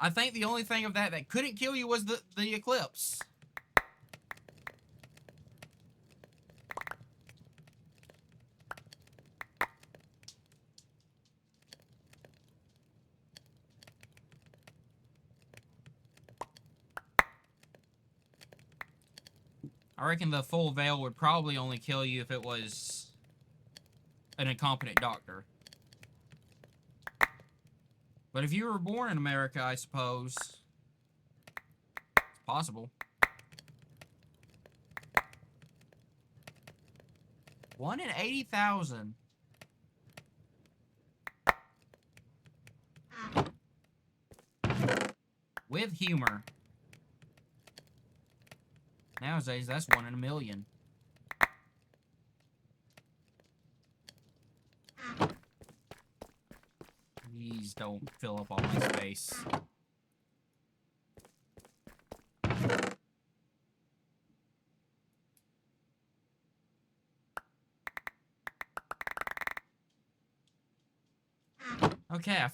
I think the only thing of that couldn't kill you was the eclipse. I reckon the full veil would probably only kill you if it was an incompetent doctor. But if you were born in America, I suppose it's possible. 1 in 80,000. With humor. Nowadays, that's 1 in a million. Please don't fill up all my space. Okay,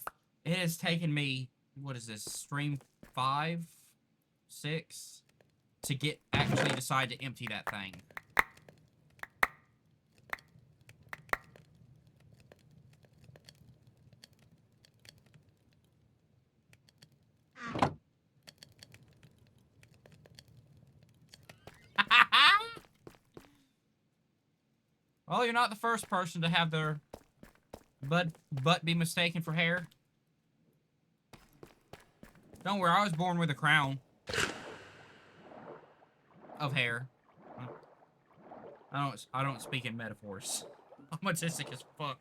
it has taken me, what is this, stream 5, 6, to actually decide to empty that thing. Well, you're not the first person to have their butt be mistaken for hair. Don't worry, I was born with a crown of hair. I don't speak in metaphors. I'm autistic as fuck.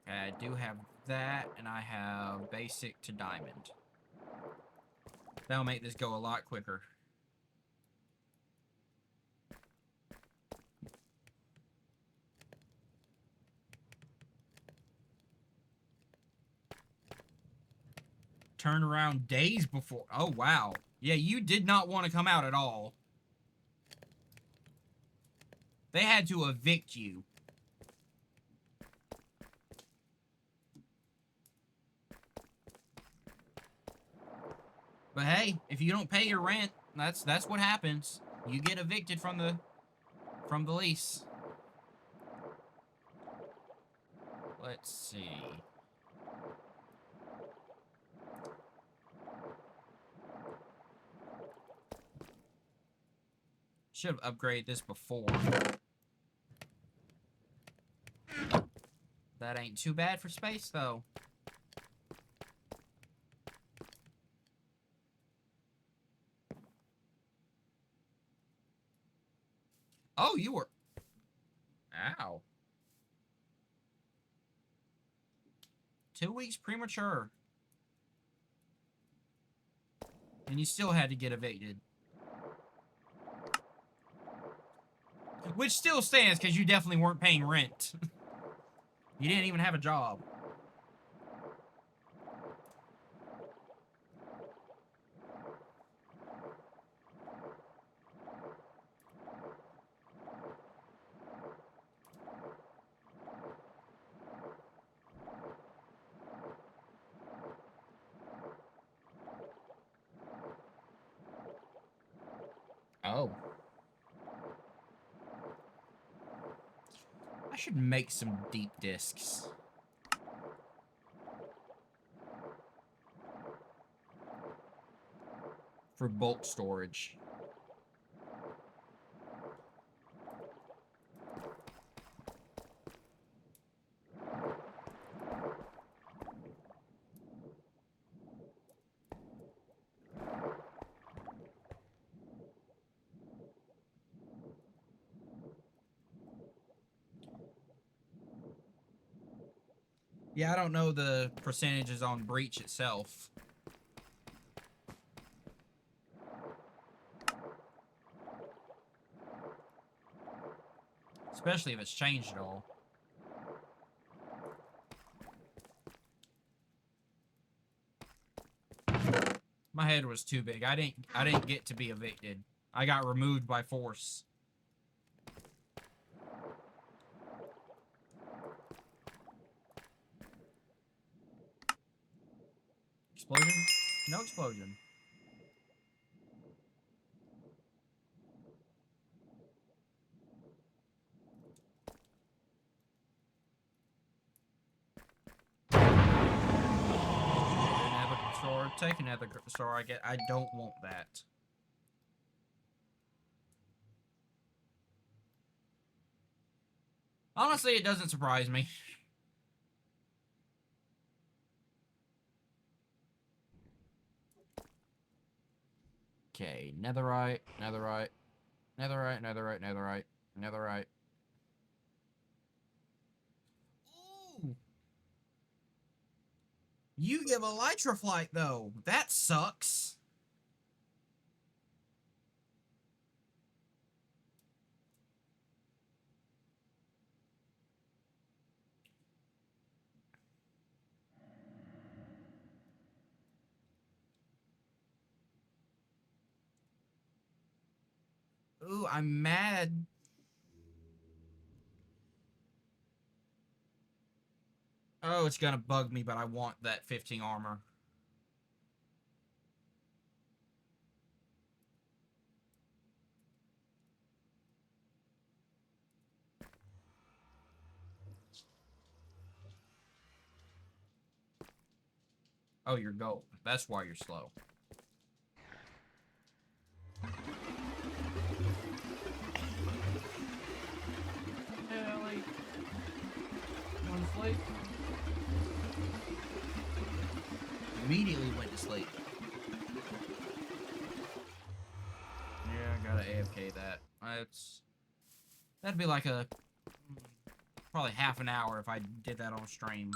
I do have that, and I have basic to diamond. That'll make this go a lot quicker. Turned around days before. Oh, wow. Yeah, you did not want to come out at all. They had to evict you. But hey, if you don't pay your rent, that's what happens. You get evicted from the lease. Let's see. Should have upgraded this before. That ain't too bad for space, though. Oh, you were... Ow. 2 weeks premature. And you still had to get evicted. Which still stands, because you definitely weren't paying rent. You didn't even have a job. Oh. I should make some deep discs. For bulk storage. Yeah, I don't know the percentages on breach itself. Especially if it's changed at all. My head was too big. I didn't get to be evicted. I got removed by force. Explosion? No explosion. Another store. Take another store. I don't want that. Honestly, it doesn't surprise me. Okay, netherite, netherite, netherite, netherite, netherite, netherite. Ooh! You give elytra flight, though. That sucks. Ooh, I'm mad. Oh, it's gonna bug me, but I want that 15 armor. Oh, you're gold. That's why you're slow. Ellie. Going to sleep? Immediately went to sleep. Yeah, I gotta AFK that. That'd be like probably half an hour if I did that on stream.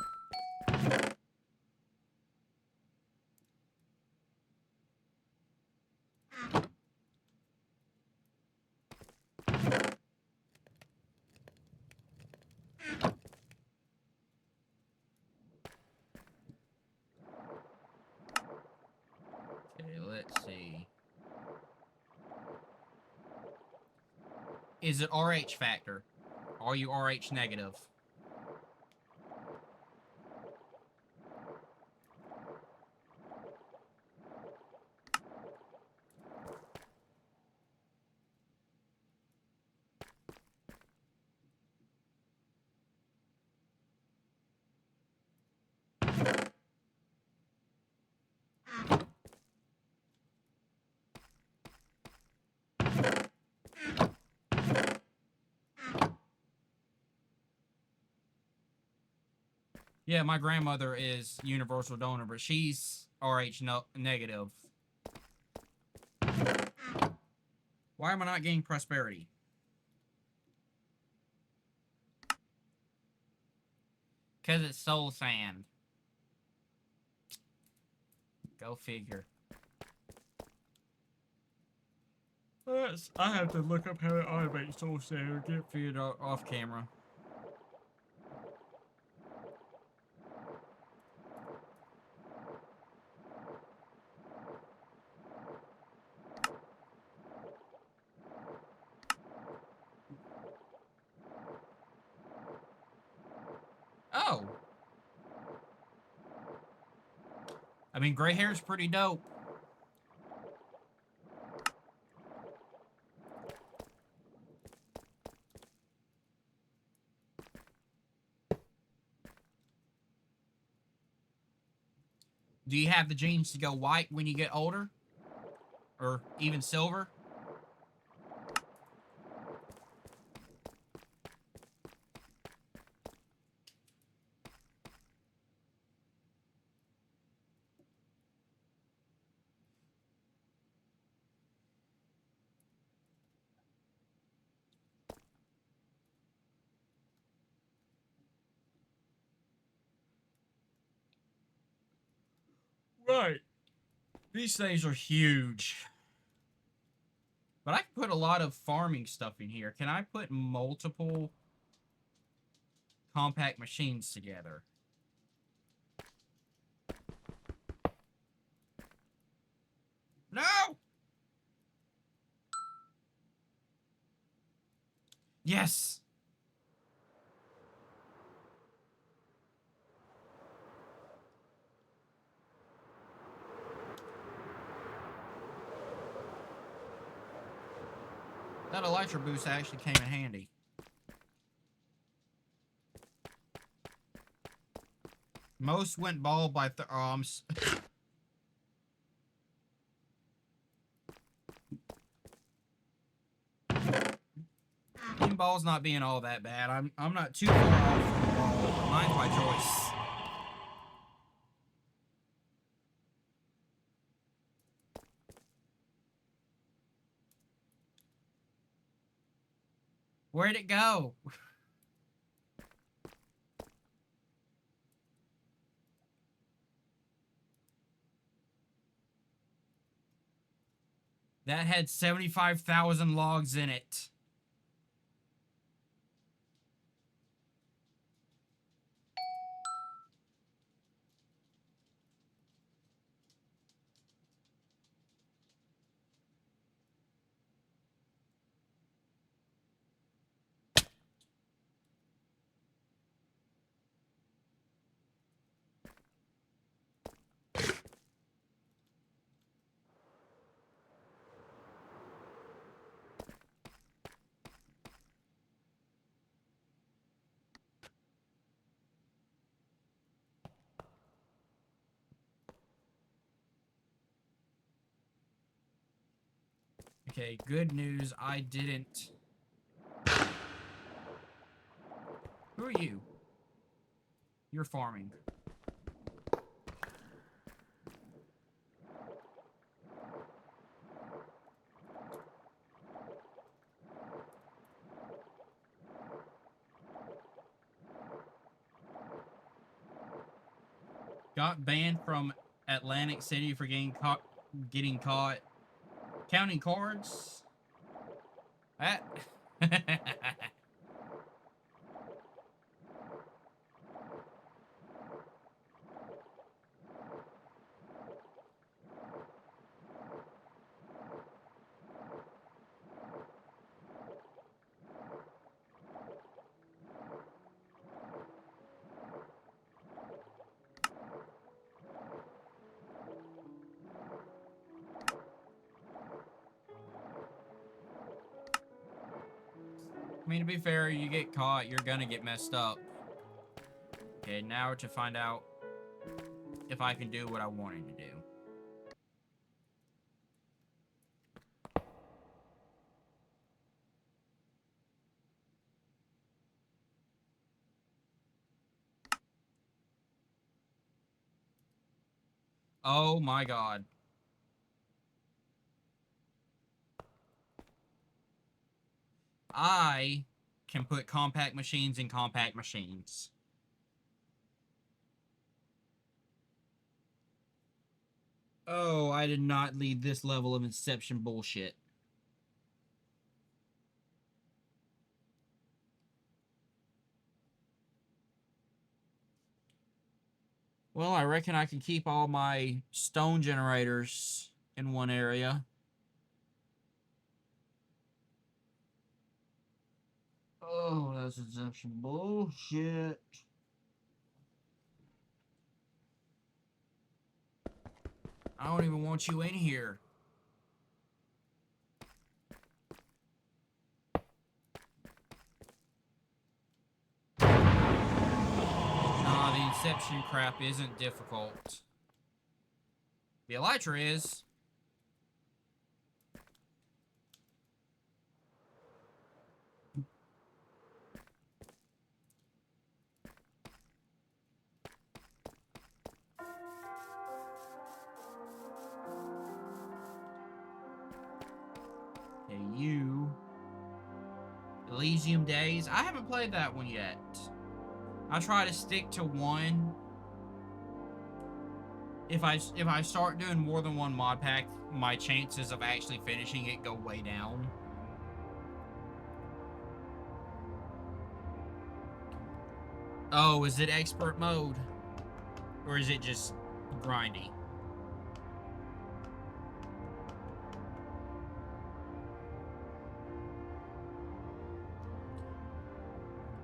Is it RH factor? Are you RH negative? Yeah, my grandmother is universal donor, but she's RH no negative. Why am I not getting prosperity? Because it's soul sand. Go figure. I have to look up how to automate soul sand or get figured out off camera. Oh. I mean, gray hair is pretty dope. Do you have the genes to go white when you get older? Or even silver? Right. These things are huge. But I can put a lot of farming stuff in here. Can I put multiple compact machines together? No! Yes! That elytra boost actually came in handy. Most went bald by ball's not being all that bad. I'm not too far off from ball, but mine's my choice. Where'd it go? That had 75,000 logs in it. Okay, good news. I didn't. Who are you? You're farming. Got banned from Atlantic City for getting caught counting cards. That. I mean, to be fair, you get caught, you're gonna get messed up. Okay, now to find out if I can do what I wanted to do. Oh my god. I can put compact machines in compact machines. Oh, I did not lead this level of Inception bullshit. Well, I reckon I can keep all my stone generators in one area. Oh, that's Inception bullshit. I don't even want you in here. Nah, the Inception crap isn't difficult. The Elytra is. Okay, you. Elysium Days. I haven't played that one yet. I try to stick to one. If I start doing more than one mod pack, my chances of actually finishing it go way down. Oh, is it expert mode? Or is it just grindy?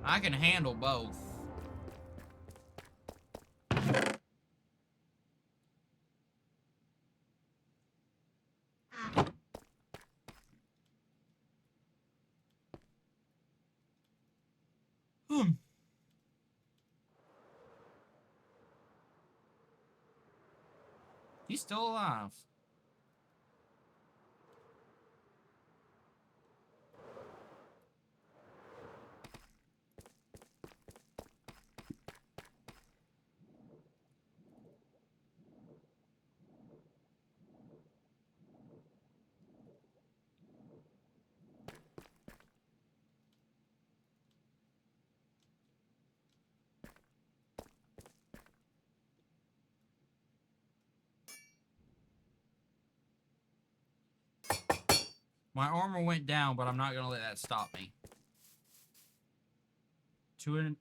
I can handle both. He's still alive. My armor went down, but I'm not gonna let that stop me. Let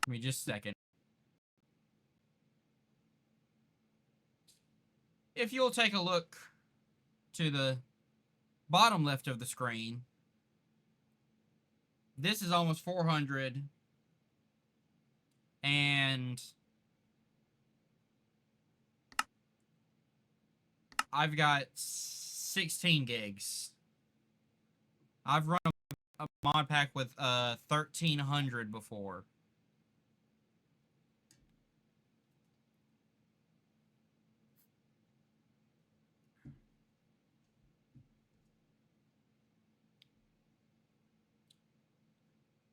me just a second. If you'll take a look to the bottom left of the screen, this is almost 400, and I've got 16 gigs. I've run a mod pack with 1300 before.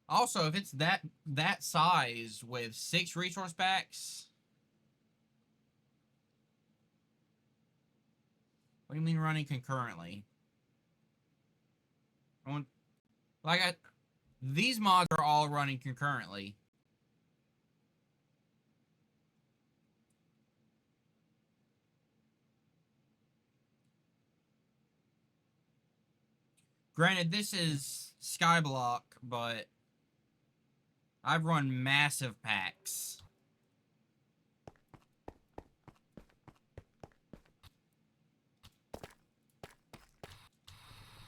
Also, if it's that size with 6 resource packs, what do you mean running concurrently? These mods are all running concurrently. Granted, this is Skyblock, but I've run massive packs.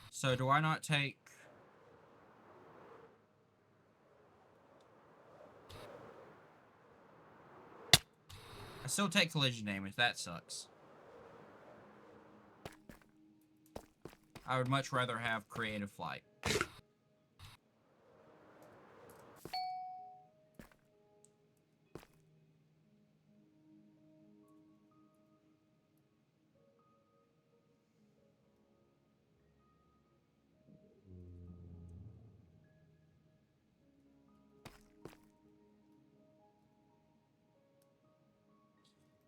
So do I not take... still take collision damage. That sucks. I would much rather have creative flight.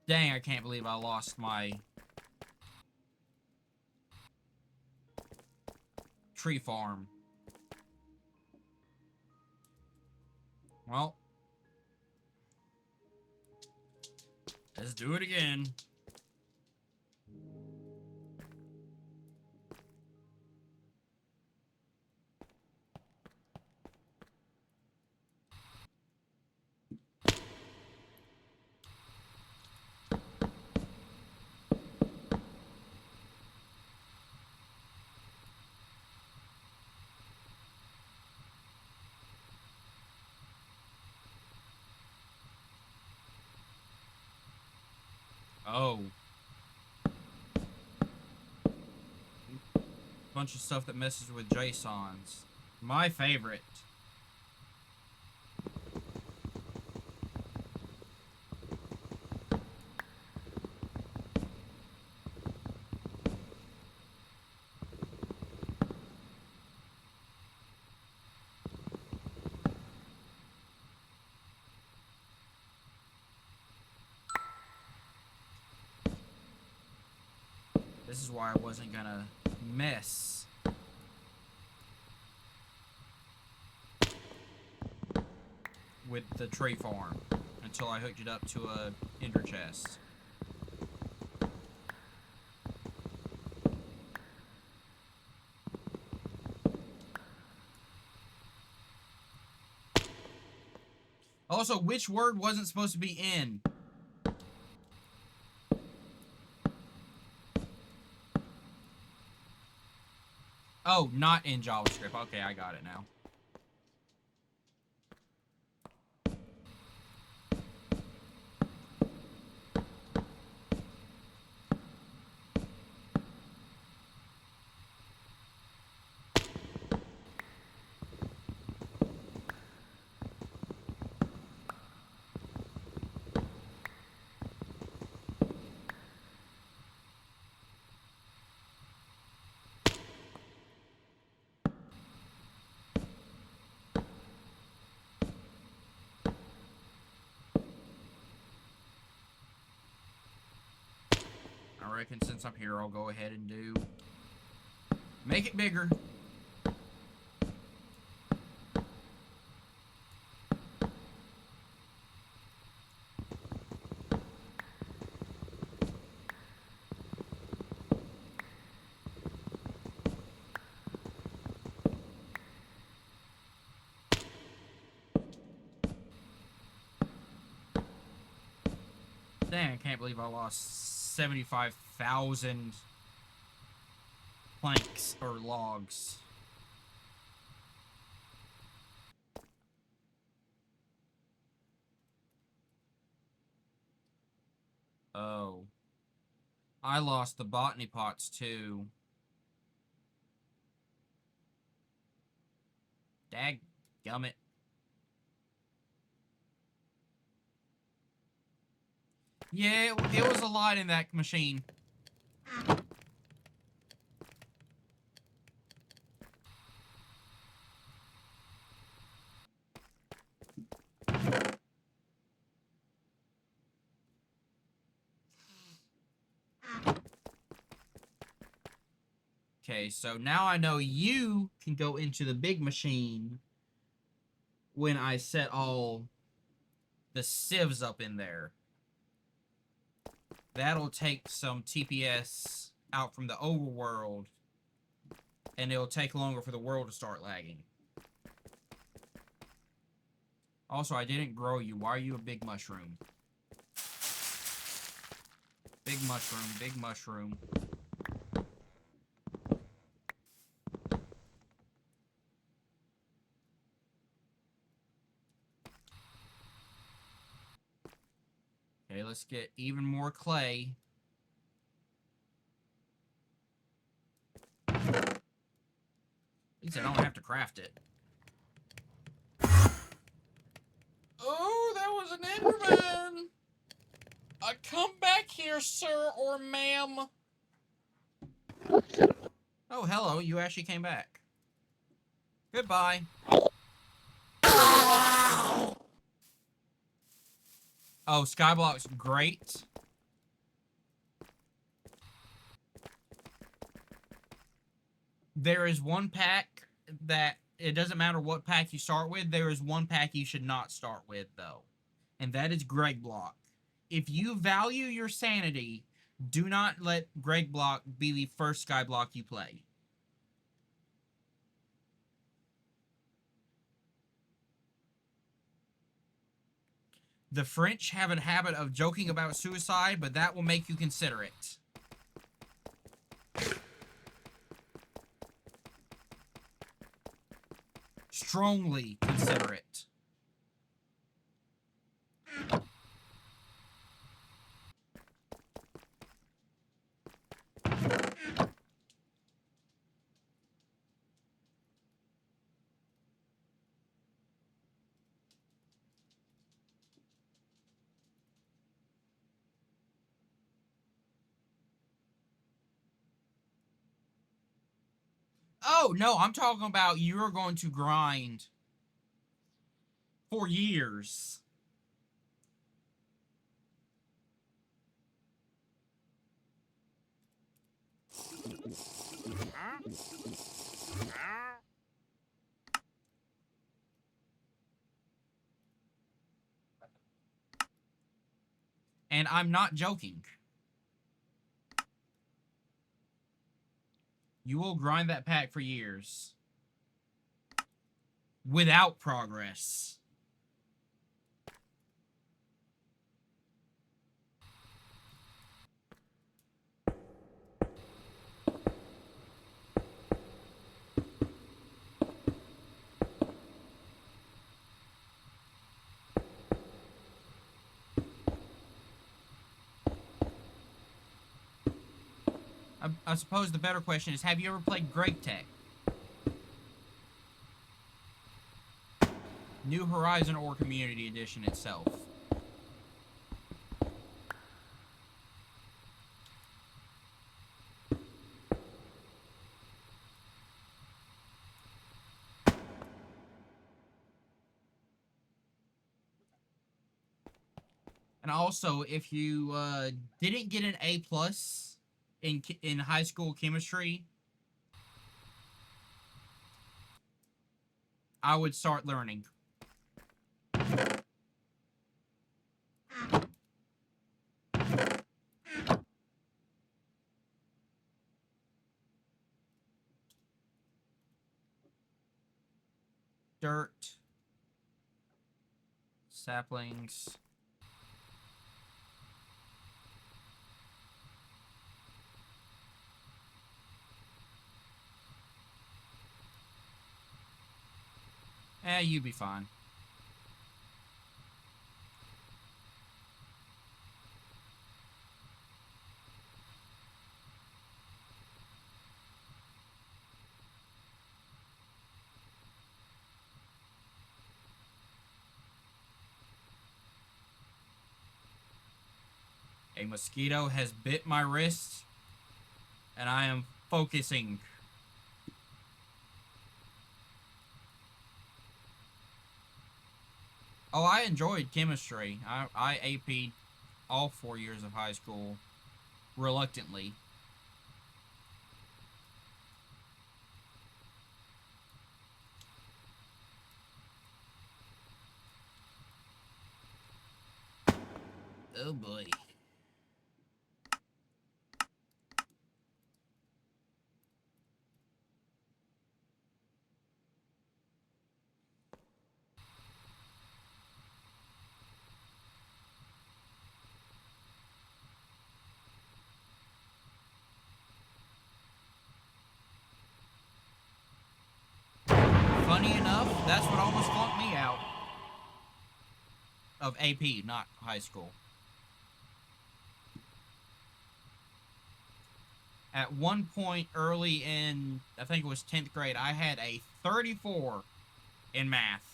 Dang, I can't believe I lost my tree farm. Well, let's do it again. Oh. Bunch of stuff that messes with JSONs. My favorite. This is why I wasn't gonna mess with the tree farm until I hooked it up to a ender chest. Also, which word wasn't supposed to be in? Oh, not in JavaScript. Okay, I got it now. I reckon since I'm here, I'll go ahead and do... Make it bigger. Dang, I can't believe I lost 75,000 planks or logs. Oh. I lost the botany pots too. Dadgummit. Yeah, it was a lot in that machine. Okay, so now I know you can go into the big machine when I set all the sieves up in there. That'll take some TPS out from the overworld, and it'll take longer for the world to start lagging. Also, I didn't grow you. Why are you a big mushroom? Big mushroom, big mushroom. Okay, Okay, let's get even more clay. At least I don't have to craft it. Oh, that was an Enderman! Come back here, sir or ma'am. Oh, hello, you actually came back. Goodbye. Oh, Skyblock's great. There is one pack that, it doesn't matter what pack you start with, there is one pack you should not start with, though. And that is Greg Block. If you value your sanity, do not let Greg Block be the first Skyblock you play. The French have a habit of joking about suicide, but that will make you consider it. Strongly consider it. Oh, no, I'm talking about you're going to grind for years. And I'm not joking. You will grind that pack for years. Without progress. I suppose the better question is, have you ever played Great Tech? New Horizon or Community Edition itself. And also, if you didn't get an A+ in high school chemistry, I would start learning. Dirt. Saplings. You'd be fine. A mosquito has bit my wrist, and I am focusing. Oh, I enjoyed chemistry. I AP'd all 4 years of high school, reluctantly. Oh boy. Funny enough, that's what almost flunked me out of AP, not high school. At one point early in, I think it was 10th grade, I had a 34 in math.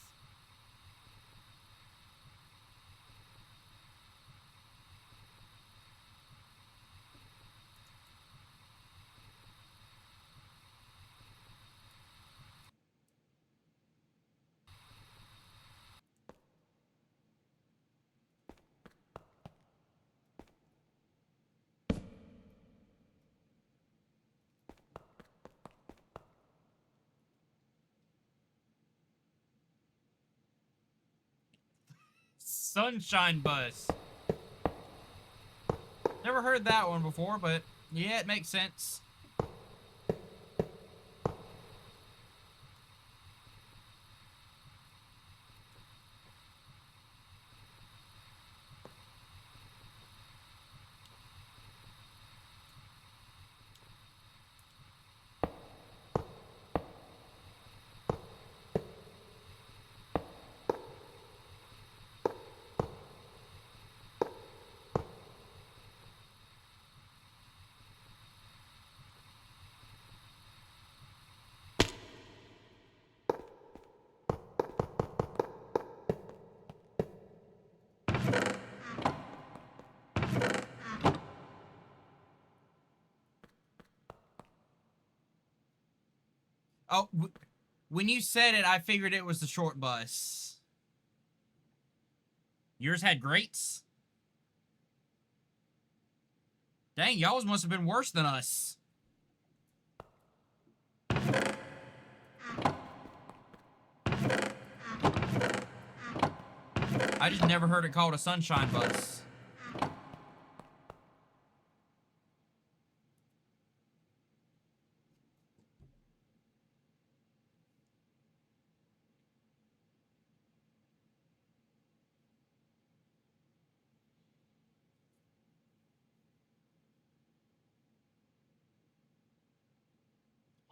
Sunshine Bus. Never heard that one before, but yeah, it makes sense. Oh, when you said it, I figured it was the short bus. Yours had grates? Dang, y'all's must have been worse than us. I just never heard it called a sunshine bus.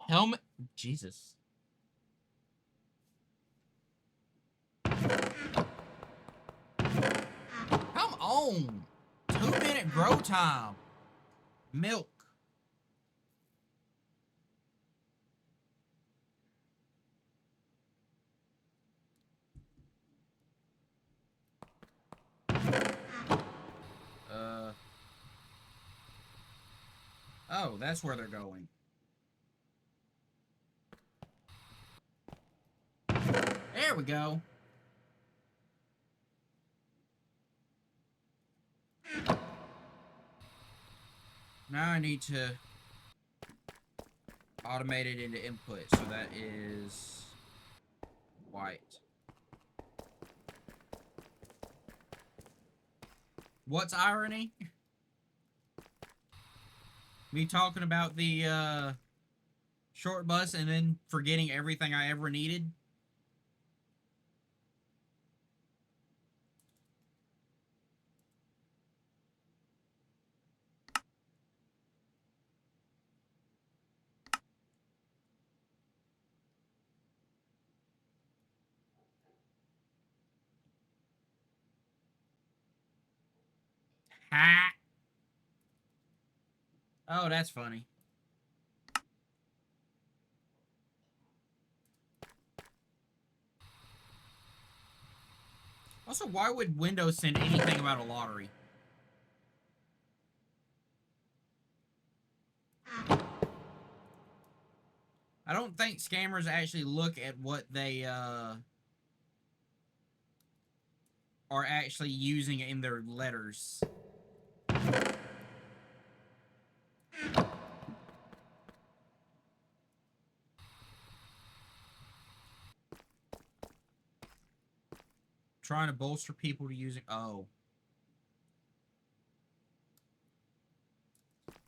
Helmet? Jesus. Come on. 2-minute grow time. Milk. Uh. Oh, that's where they're going. There we go. Now I need to automate it into input. So that is white. What's irony? Me talking about the short bus and then forgetting everything I ever needed. Ha! Oh, that's funny. Also, why would Windows send anything about a lottery? I don't think scammers actually look at what they are actually using in their letters. Trying to bolster people to using... Oh.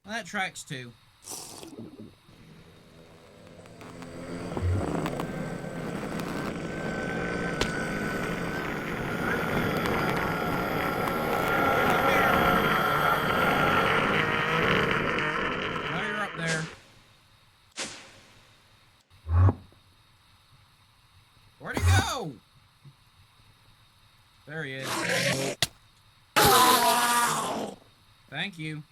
Well, that tracks too. Now you're up there. Where'd he go? There he is. Thank you.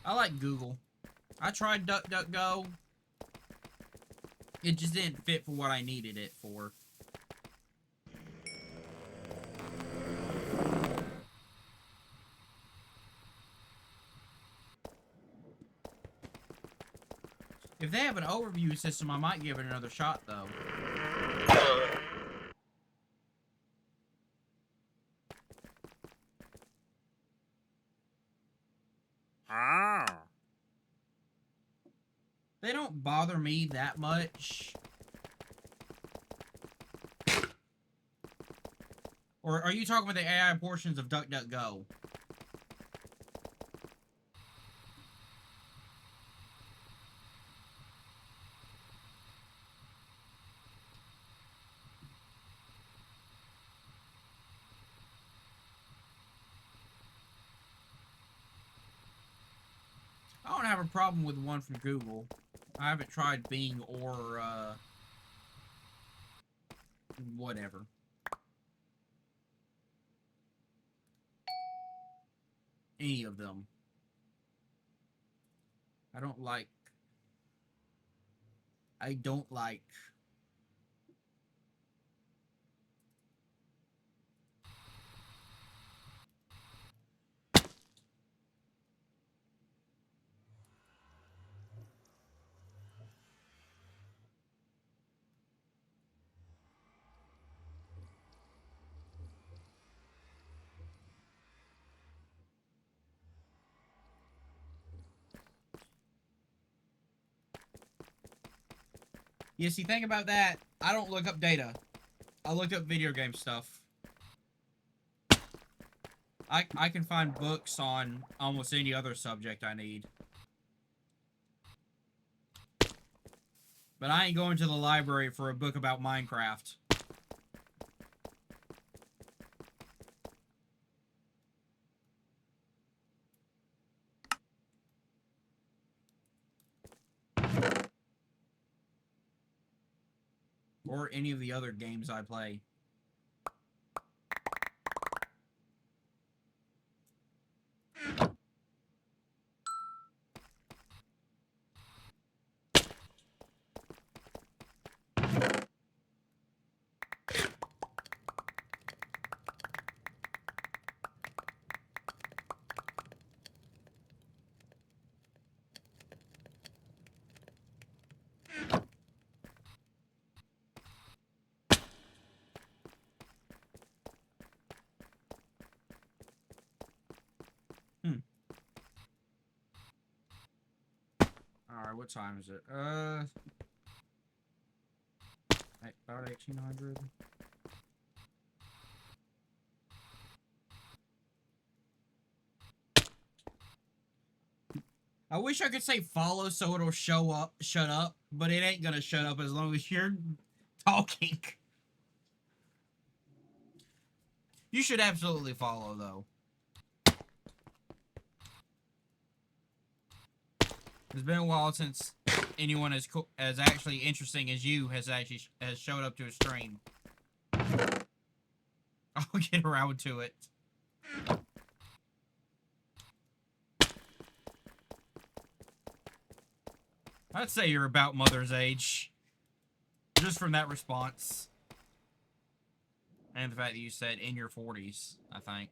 I like Google. I tried DuckDuckGo. It just didn't fit for what I needed it for. If they have an overview system, I might give it another shot, though. They don't bother me that much. Or are you talking about the AI portions of DuckDuckGo? I don't have a problem with the one from Google. I haven't tried Bing or, whatever. Any of them. I don't like... Yeah, see, think about that. I don't look up data. I look up video game stuff. I can find books on almost any other subject I need. But I ain't going to the library for a book about Minecraft. Or any of the other games I play. Alright, what time is it? About 1800. I wish I could say follow so it'll shut up, but it ain't gonna shut up as long as you're talking. You should absolutely follow, though. It's been a while since anyone as actually interesting as you has showed up to a stream. I'll get around to it. I'd say you're about Mother's age. Just from that response. And the fact that you said in your 40s, I think.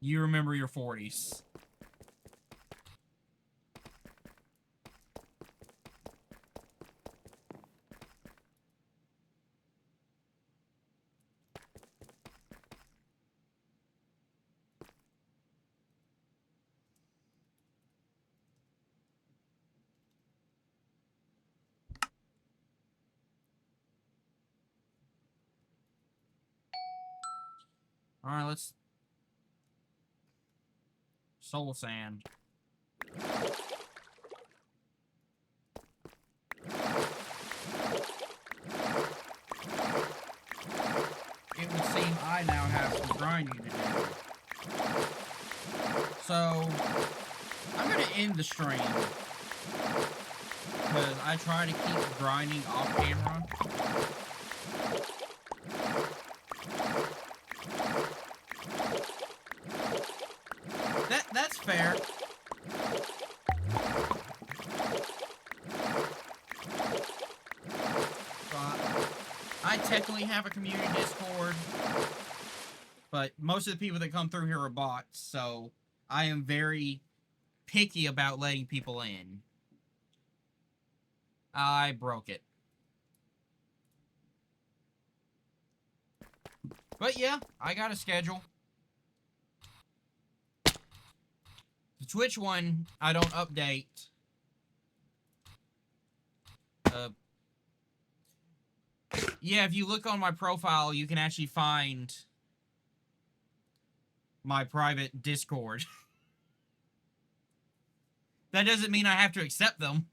You remember your 40s. Alright, let's... Soul Sand. It would seem I now have some grinding to do. So, I'm gonna end the stream. because I try to keep grinding off camera. That's fair. I technically have a community Discord, but most of the people that come through here are bots, so I am very picky about letting people in. I broke it. But yeah, I got a schedule. The Twitch one, I don't update. Yeah, if you look on my profile, you can actually find my private Discord. That doesn't mean I have to accept them.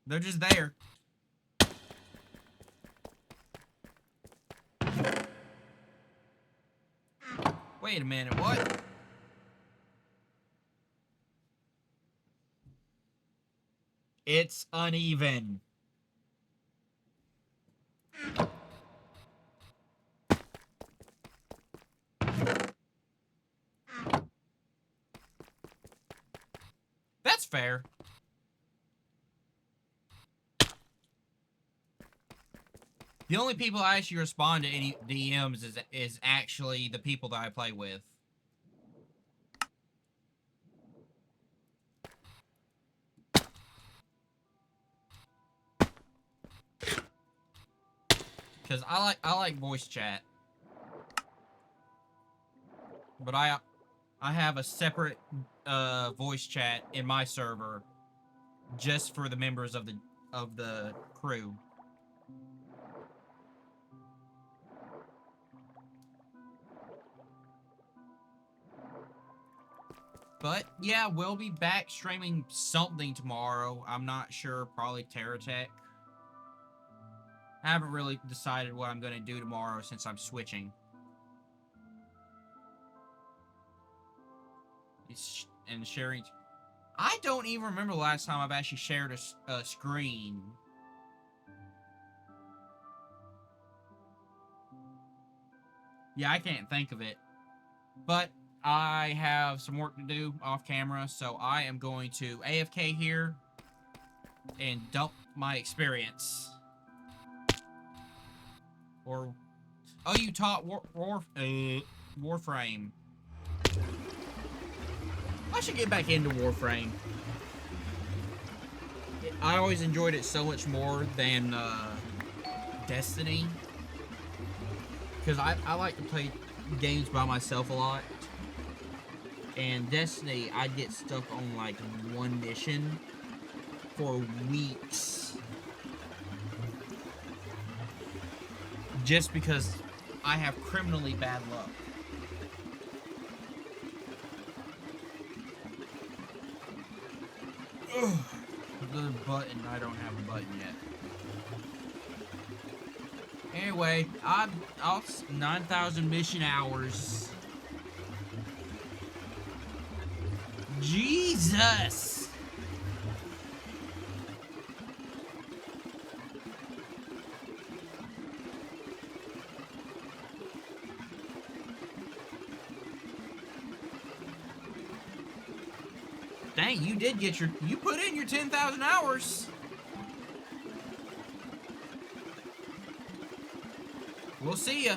They're just there. Wait a minute, what? It's uneven. That's fair. The only people I actually respond to any DMs is actually the people that I play with. Because I like voice chat. But I have a separate voice chat in my server just for the members of the crew. But yeah, we'll be back streaming something tomorrow. I'm not sure, probably TerraTech. I haven't really decided what I'm going to do tomorrow since I'm switching. And sharing. I don't even remember the last time I've actually shared a screen. Yeah, I can't think of it. But I have some work to do off camera, so I am going to AFK here and dump my experience. Or, oh, you taught Warframe. I should get back into Warframe. I always enjoyed it so much more than Destiny. Because I like to play games by myself a lot. And Destiny, I'd get stuck on like one mission for weeks. Just because I have criminally bad luck. Ugh. The button, I don't have a button yet. Anyway, I'll 9,000 mission hours. Jesus! Dang, you did get you put in your 10,000 hours. We'll see ya.